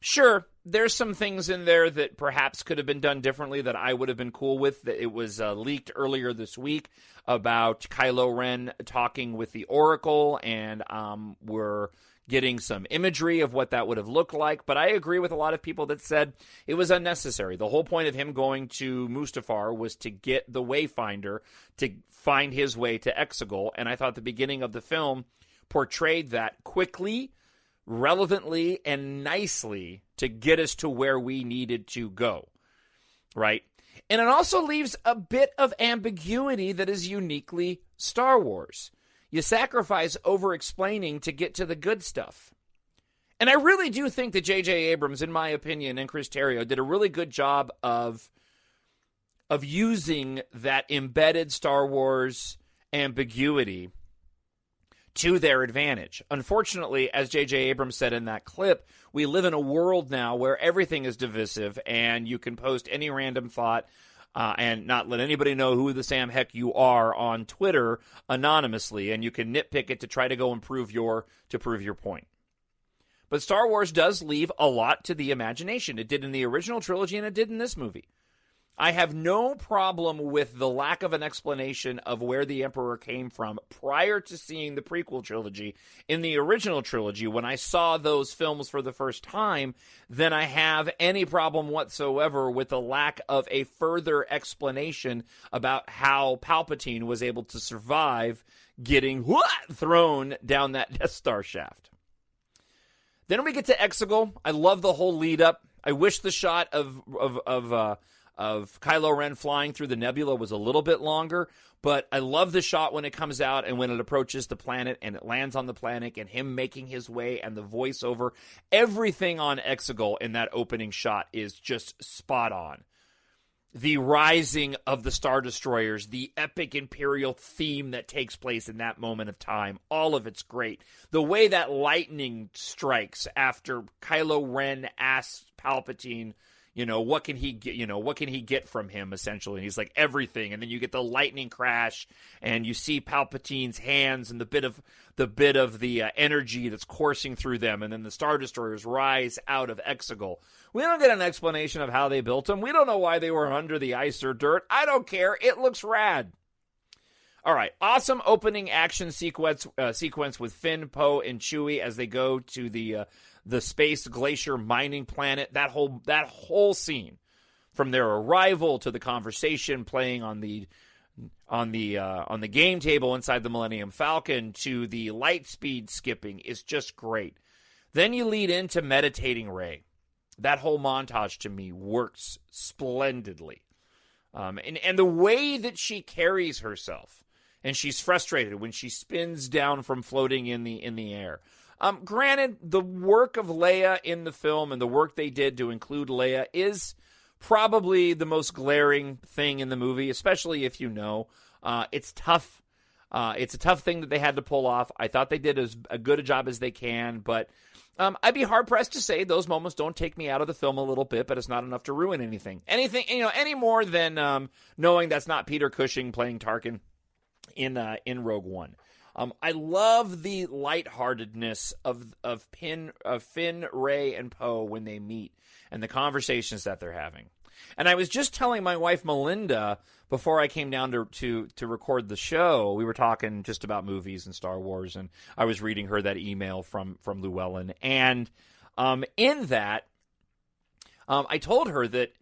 Sure, there's some things in there that perhaps could have been done differently that I would have been cool with. It was leaked earlier this week about Kylo Ren talking with the Oracle, and we're getting some imagery of what that would have looked like. But I agree with a lot of people that said it was unnecessary. The whole point of him going to Mustafar was to get the Wayfinder to find his way to Exegol, and I thought the beginning of the film portrayed that quickly, relevantly, and nicely to get us to where we needed to go, right? And it also leaves a bit of ambiguity that is uniquely Star Wars. You sacrifice over-explaining to get to the good stuff. And I really do think that J.J. Abrams, in my opinion, and Chris Terrio did a really good job of using that embedded Star Wars ambiguity to their advantage. Unfortunately, as J.J. Abrams said in that clip, we live in a world now where everything is divisive, and you can post any random thought and not let anybody know who the Sam heck you are on Twitter anonymously, and you can nitpick it to try to go and prove your point. But Star Wars does leave a lot to the imagination. It did in the original trilogy, and it did in this movie. I have no problem with the lack of an explanation of where the Emperor came from prior to seeing the prequel trilogy. In the original trilogy, when I saw those films for the first time, then I have any problem whatsoever with the lack of a further explanation about how Palpatine was able to survive getting thrown down that Death Star shaft. Then we get to Exegol. I love the whole lead up. I wish the shot of Kylo Ren flying through the nebula was a little bit longer, but I love the shot when it comes out and when it approaches the planet and it lands on the planet and him making his way and the voiceover. Everything on Exegol in that opening shot is just spot on. the rising of the Star Destroyers, the epic Imperial theme that takes place in that moment of time. All of it's great. The way that lightning strikes after Kylo Ren asks Palpatine, what can he get, what can he get from him, essentially? And he's like, everything. And then you get the lightning crash, and you see Palpatine's hands and the bit of the energy that's coursing through them, and then the Star Destroyers rise out of Exegol. We don't get an explanation of how they built them. We don't know why they were under the ice or dirt. I don't care. It looks rad. All right, awesome opening action sequence with Finn, Poe, and Chewie as they go to the space glacier mining planet. That whole scene, from their arrival to the conversation playing on the game table inside the Millennium Falcon to the light speed skipping, is just great. Then you lead into meditating Rey. That whole montage to me works splendidly, and the way that she carries herself, and she's frustrated when she spins down from floating in the air. Granted, the work of Leia in the film and the work they did to include Leia is probably the most glaring thing in the movie, especially if it's tough. It's a tough thing that they had to pull off. I thought they did as good a job as they can, but I'd be hard-pressed to say those moments don't take me out of the film a little bit, but it's not enough to ruin anything. Any more than knowing that's not Peter Cushing playing Tarkin in Rogue One. I love the lightheartedness of Finn, Rey, and Poe when they meet and the conversations that they're having. And I was just telling my wife Melinda before I came down to record the show. We were talking just about movies and Star Wars, and I was reading her that email from Llewellyn. And in that, I told her that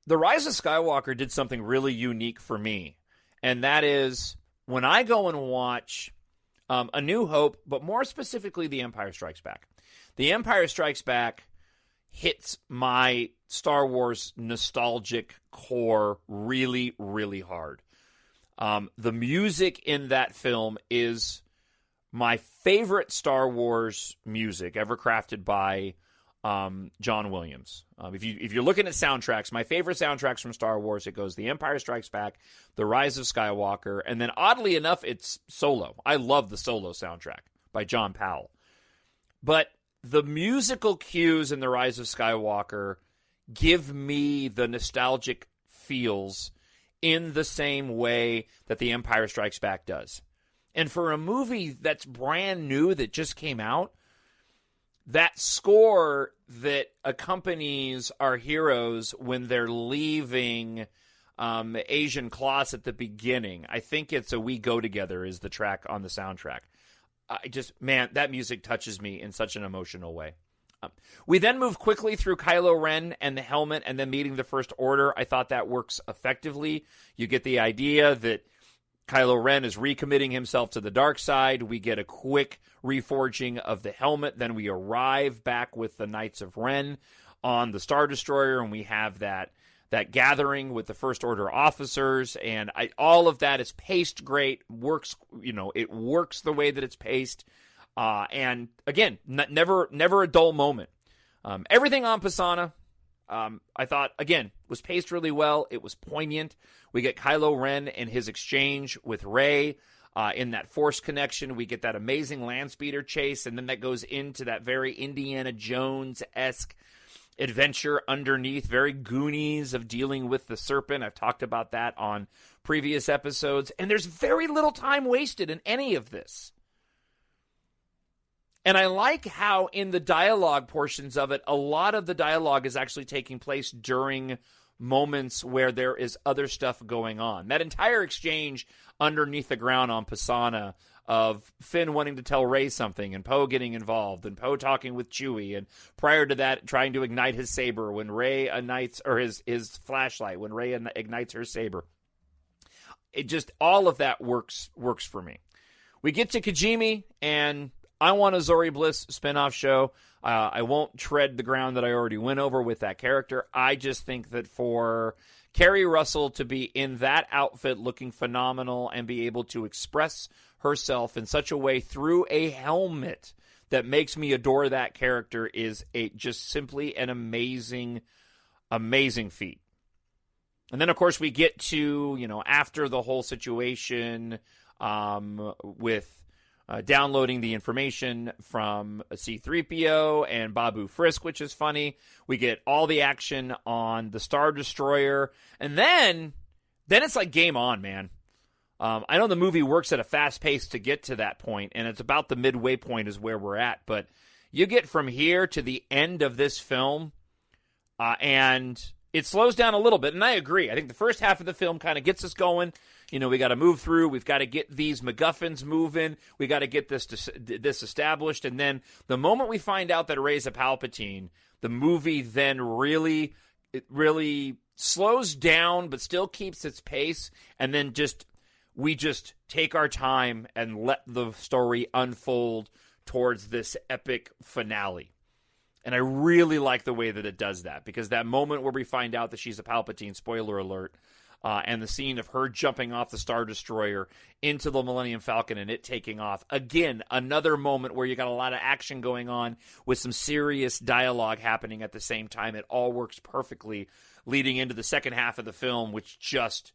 The Rise of Skywalker did something really unique for me, and that is when I go and watch A New Hope, but more specifically The Empire Strikes Back. The Empire Strikes Back hits my Star Wars nostalgic core really, really hard. The music in that film is my favorite Star Wars music ever crafted by John Williams. If you're looking at soundtracks, my favorite soundtracks from Star Wars, it goes The Empire Strikes Back, The Rise of Skywalker, and then oddly enough, it's Solo. I love the Solo soundtrack by John Powell. But the musical cues in The Rise of Skywalker give me the nostalgic feels in the same way that The Empire Strikes Back does. And for a movie that's brand new, that just came out, that score that accompanies our heroes when they're leaving Asian Kloss at the beginning, I think it's A We Go Together is the track on the soundtrack. That music touches me in such an emotional way. We then move quickly through Kylo Ren and the helmet and then meeting the First Order. I thought that works effectively. You get the idea that Kylo Ren is recommitting himself to the dark side. We get a quick reforging of the helmet. Then we arrive back with the Knights of Ren on the Star Destroyer, and we have that gathering with the First Order officers, and all of that is paced great. Works, it works the way that it's paced. And again, never a dull moment. Everything on Pisana, I thought, again, was paced really well. It was poignant. We get Kylo Ren and his exchange with Rey in that Force connection. We get that amazing land speeder chase, and then that goes into that very Indiana Jones-esque adventure underneath, very Goonies of dealing with the serpent. I've talked about that on previous episodes, and there's very little time wasted in any of this. And I like how in the dialogue portions of it, a lot of the dialogue is actually taking place during moments where there is other stuff going on. That entire exchange underneath the ground on Pisana of Finn wanting to tell Rey something and Poe getting involved and Poe talking with Chewie, and prior to that trying to ignite his saber when Rey ignites, or his flashlight when Rey ignites her saber. It just, all of that works for me. We get to Kijimi, and I want a Zori Bliss spinoff show. I won't tread the ground that I already went over with that character. I just think that for Kerry Russell to be in that outfit looking phenomenal and be able to express herself in such a way through a helmet that makes me adore that character is just simply an amazing, amazing feat. And then, of course, we get to, after the whole situation with downloading the information from C-3PO and Babu Frisk, which is funny. We get all the action on the Star Destroyer. And then it's like game on, man. I know the movie works at a fast pace to get to that point, and it's about the midway point is where we're at. But you get from here to the end of this film, and it slows down a little bit. And I agree. I think the first half of the film kind of gets us going. We got to move through. We've got to get these MacGuffins moving. We got to get this established. And then the moment we find out that Rey's a Palpatine, the movie then really slows down, but still keeps its pace. And then we just take our time and let the story unfold towards this epic finale. And I really like the way that it does that, because that moment where we find out that she's a Palpatine, spoiler alert, and the scene of her jumping off the Star Destroyer into the Millennium Falcon and it taking off. Again, another moment where you got a lot of action going on with some serious dialogue happening at the same time. It all works perfectly leading into the second half of the film, which just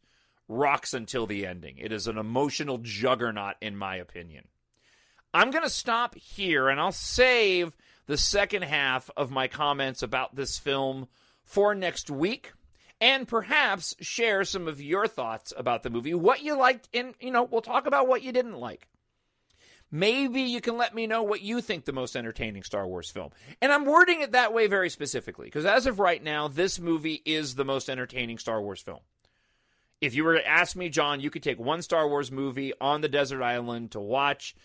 rocks until the ending. It is an emotional juggernaut, in my opinion. I'm going to stop here, and I'll save the second half of my comments about this film for next week, and perhaps share some of your thoughts about the movie, what you liked, and, we'll talk about what you didn't like. Maybe you can let me know what you think the most entertaining Star Wars film. And I'm wording it that way very specifically, because as of right now, this movie is the most entertaining Star Wars film. If you were to ask me, John, you could take one Star Wars movie on the desert island to watch,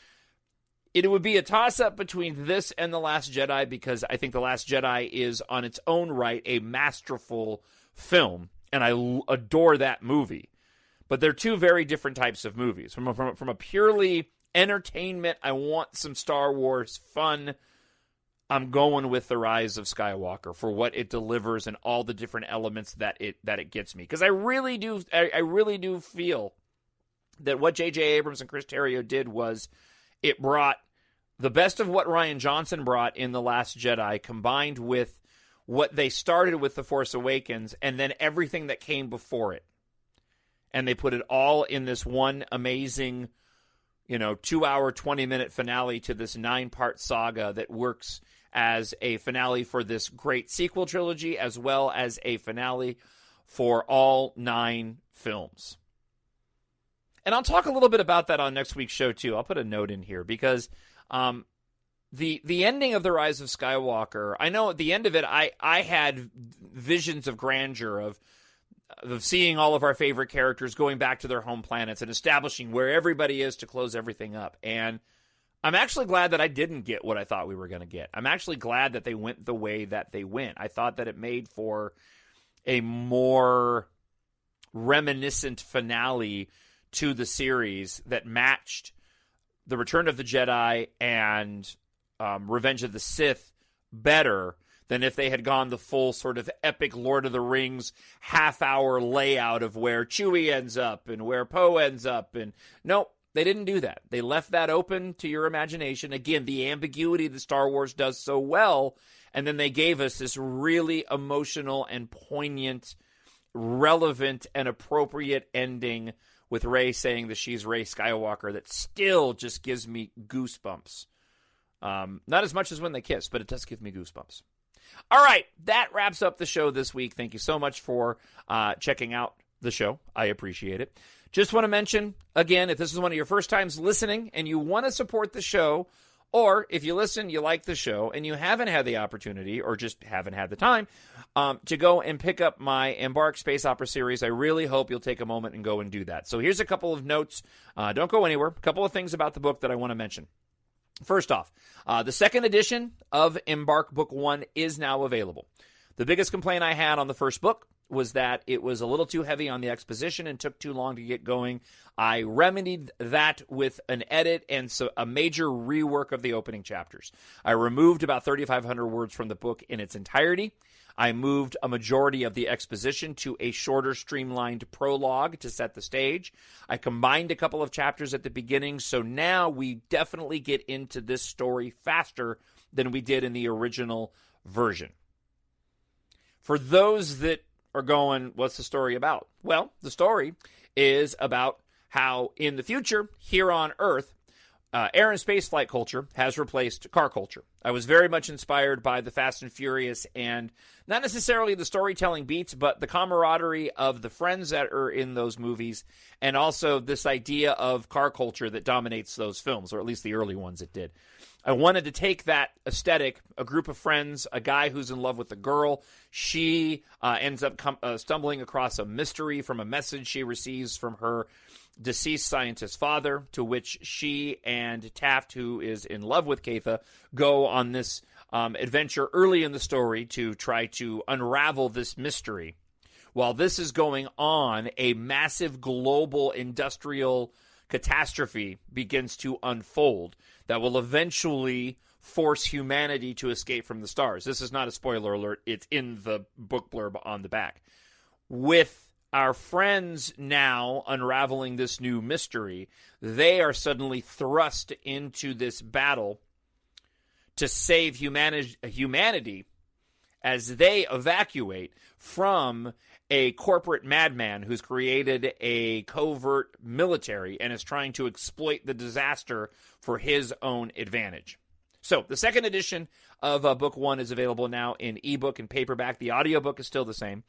it would be a toss-up between this and The Last Jedi, because I think The Last Jedi is, on its own right, a masterful film, and I adore that movie. But they're two very different types of movies. From a purely entertainment, I want some Star Wars fun, I'm going with The Rise of Skywalker for what it delivers and all the different elements that it gets me. Because I really do feel that what J.J. Abrams and Chris Terrio did was it brought the best of what Rian Johnson brought in The Last Jedi, combined with what they started with The Force Awakens, and then everything that came before it. And they put it all in this one amazing, 2-hour, 20-minute finale to this 9-part saga that works as a finale for this great sequel trilogy, as well as a finale for all 9 films. And I'll talk a little bit about that on next week's show, too. I'll put a note in here, because the ending of The Rise of Skywalker, I know at the end of it, I had visions of grandeur, of seeing all of our favorite characters going back to their home planets and establishing where everybody is to close everything up. And I'm actually glad that I didn't get what I thought we were going to get. I'm actually glad that they went the way that they went. I thought that it made for a more reminiscent finale to the series that matched The Return of the Jedi and Revenge of the Sith better than if they had gone the full sort of epic Lord of the Rings half-hour layout of where Chewie ends up and where Poe ends up. And no, they didn't do that. They left that open to your imagination. Again, the ambiguity that Star Wars does so well. And then they gave us this really emotional and poignant, relevant and appropriate ending with Rey saying that she's Rey Skywalker that still just gives me goosebumps. Not as much as when they kiss, but it does give me goosebumps. All right, that wraps up the show this week. Thank you so much for checking out the show. I appreciate it. Just want to mention, again, if this is one of your first times listening and you want to support the show, or if you listen, you like the show, and you haven't had the opportunity or just haven't had the time to go and pick up my EMBARK Space Opera series, I really hope you'll take a moment and go and do that. So here's a couple of notes. Don't go anywhere. A couple of things about the book that I want to mention. First off, the second edition of EMBARK Book 1 is now available. The biggest complaint I had on the first book was that it was a little too heavy on the exposition and took too long to get going. I remedied that with an edit and a major rework of the opening chapters. I removed about 3,500 words from the book in its entirety. I moved a majority of the exposition to a shorter, streamlined prologue to set the stage. I combined a couple of chapters at the beginning, so now we definitely get into this story faster than we did in the original version. For those that are going, what's the story about? Well, the story is about how in the future, here on Earth, air and space flight culture has replaced car culture. I was very much inspired by the Fast and Furious, and not necessarily the storytelling beats, but the camaraderie of the friends that are in those movies, and also this idea of car culture that dominates those films, or at least the early ones it did. I wanted to take that aesthetic, a group of friends, a guy who's in love with a girl. She ends up stumbling across a mystery from a message she receives from her deceased scientist father, to which she and Taft, who is in love with Katha, go on this adventure early in the story to try to unravel this mystery. While this is going on, a massive global industrial catastrophe begins to unfold that will eventually force humanity to escape from the stars. This is not a spoiler alert. It's in the book blurb on the back. With our friends now unraveling this new mystery, they are suddenly thrust into this battle to save humanity as they evacuate from a corporate madman who's created a covert military and is trying to exploit the disaster for his own advantage. So the second edition of Book 1 is available now in ebook and paperback. The audiobook is still the same.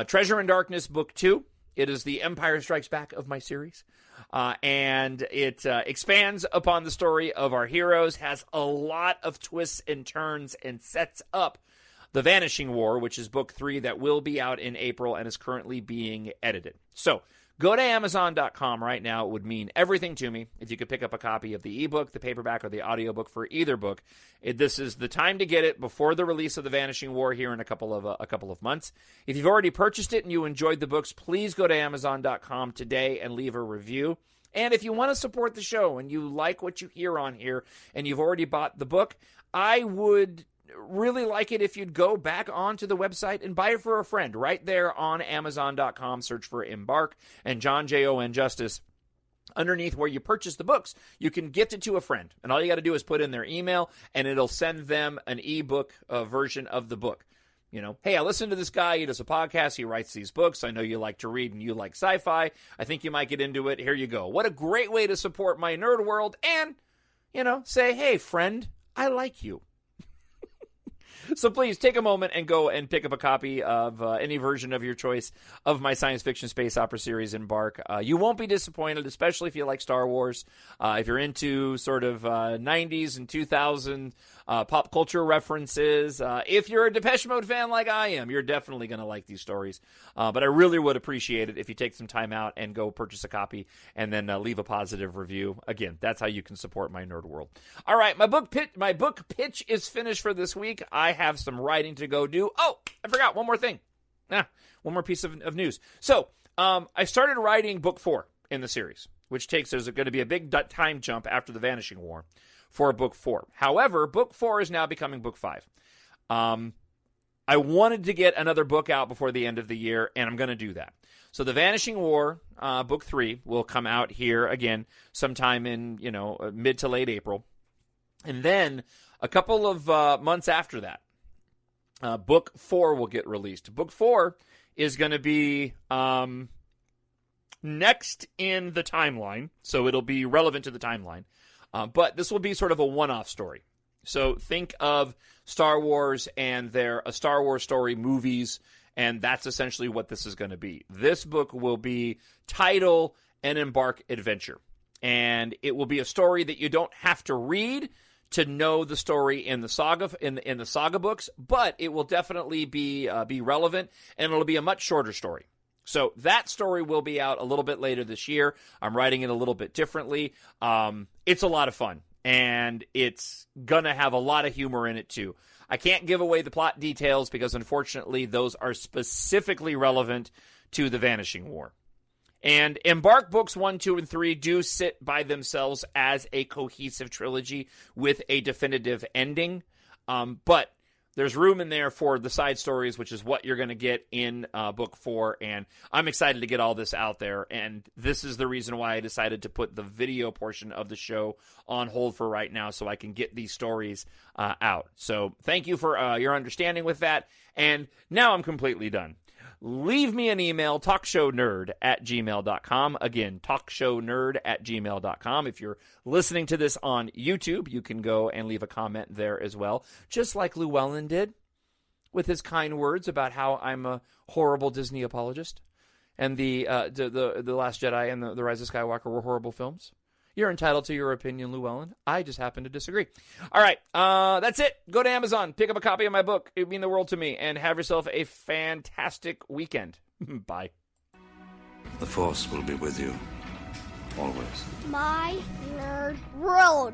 Treasure in Darkness, Book 2. It is the Empire Strikes Back of my series. And it expands upon the story of our heroes, has a lot of twists and turns, and sets up The Vanishing War, which is Book 3 that will be out in April and is currently being edited. So go to Amazon.com right now. It would mean everything to me if you could pick up a copy of the ebook, the paperback, or the audiobook for either book. This is the time to get it before the release of The Vanishing War here in a couple of months. If you've already purchased it and you enjoyed the books, please go to Amazon.com today and leave a review. And if you want to support the show and you like what you hear on here and you've already bought the book, I would really like it if you'd go back onto the website and buy it for a friend. Right there on Amazon.com, search for EMBARK and Jon Justice. Underneath where you purchase the books, you can gift it to a friend. And all you got to do is put in their email, and it'll send them an ebook version of the book. You know, hey, I listened to this guy. He does a podcast. He writes these books. I know you like to read and you like sci-fi. I think you might get into it. Here you go. What a great way to support my nerd world and, you know, say, hey, friend, I like you. So please take a moment and go and pick up a copy of any version of your choice of my science fiction space opera series, EMBARK. You won't be disappointed, especially if you like Star Wars. If you're into sort of 90s and 2000 pop culture references. If you're a Depeche Mode fan like I am, you're definitely going to like these stories. But I really would appreciate it if you take some time out and go purchase a copy and then leave a positive review. Again, that's how you can support my nerd world. All right, my book pitch is finished for this week. I have some writing to go do. Oh, I forgot one more thing. One more piece of news. So, I started writing book 4 in the series, which there's going to be a big time jump after The Vanishing War for book 4. However, book 4 is now becoming book 5. I wanted to get another book out before the end of the year, and I'm going to do that. So The Vanishing War, book 3, will come out here again sometime in, mid to late April. And then a couple of months after that, book 4 will get released. Book 4 is going to be next in the timeline, so it'll be relevant to the timeline. But this will be sort of a one-off story. So think of Star Wars and their Star Wars story movies, and that's essentially what this is going to be. This book will be Title an EMBARK Adventure, and it will be a story that you don't have to read to know the story in the saga in the saga books, but it will definitely be relevant, and it'll be a much shorter story. So that story will be out a little bit later this year. I'm writing it a little bit differently. It's a lot of fun, and it's gonna have a lot of humor in it too. I can't give away the plot details because unfortunately those are specifically relevant to The Vanishing War. And EMBARK books 1, 2, and 3 do sit by themselves as a cohesive trilogy with a definitive ending. But there's room in there for the side stories, which is what you're going to get in book 4. And I'm excited to get all this out there. And this is the reason why I decided to put the video portion of the show on hold for right now so I can get these stories out. So thank you for your understanding with that. And now I'm completely done. leave me an email, talkshownerd@gmail.com. Again, talkshownerd@gmail.com. If you're listening to this on YouTube, you can go and leave a comment there as well, just like Llewellyn did with his kind words about how I'm a horrible Disney apologist and the Last Jedi and the Rise of Skywalker were horrible films. You're entitled to your opinion, Llewellyn. I just happen to disagree. All right, that's it. Go to Amazon, pick up a copy of my book. It would mean the world to me, and have yourself a fantastic weekend. Bye. The Force will be with you, always. My nerd world.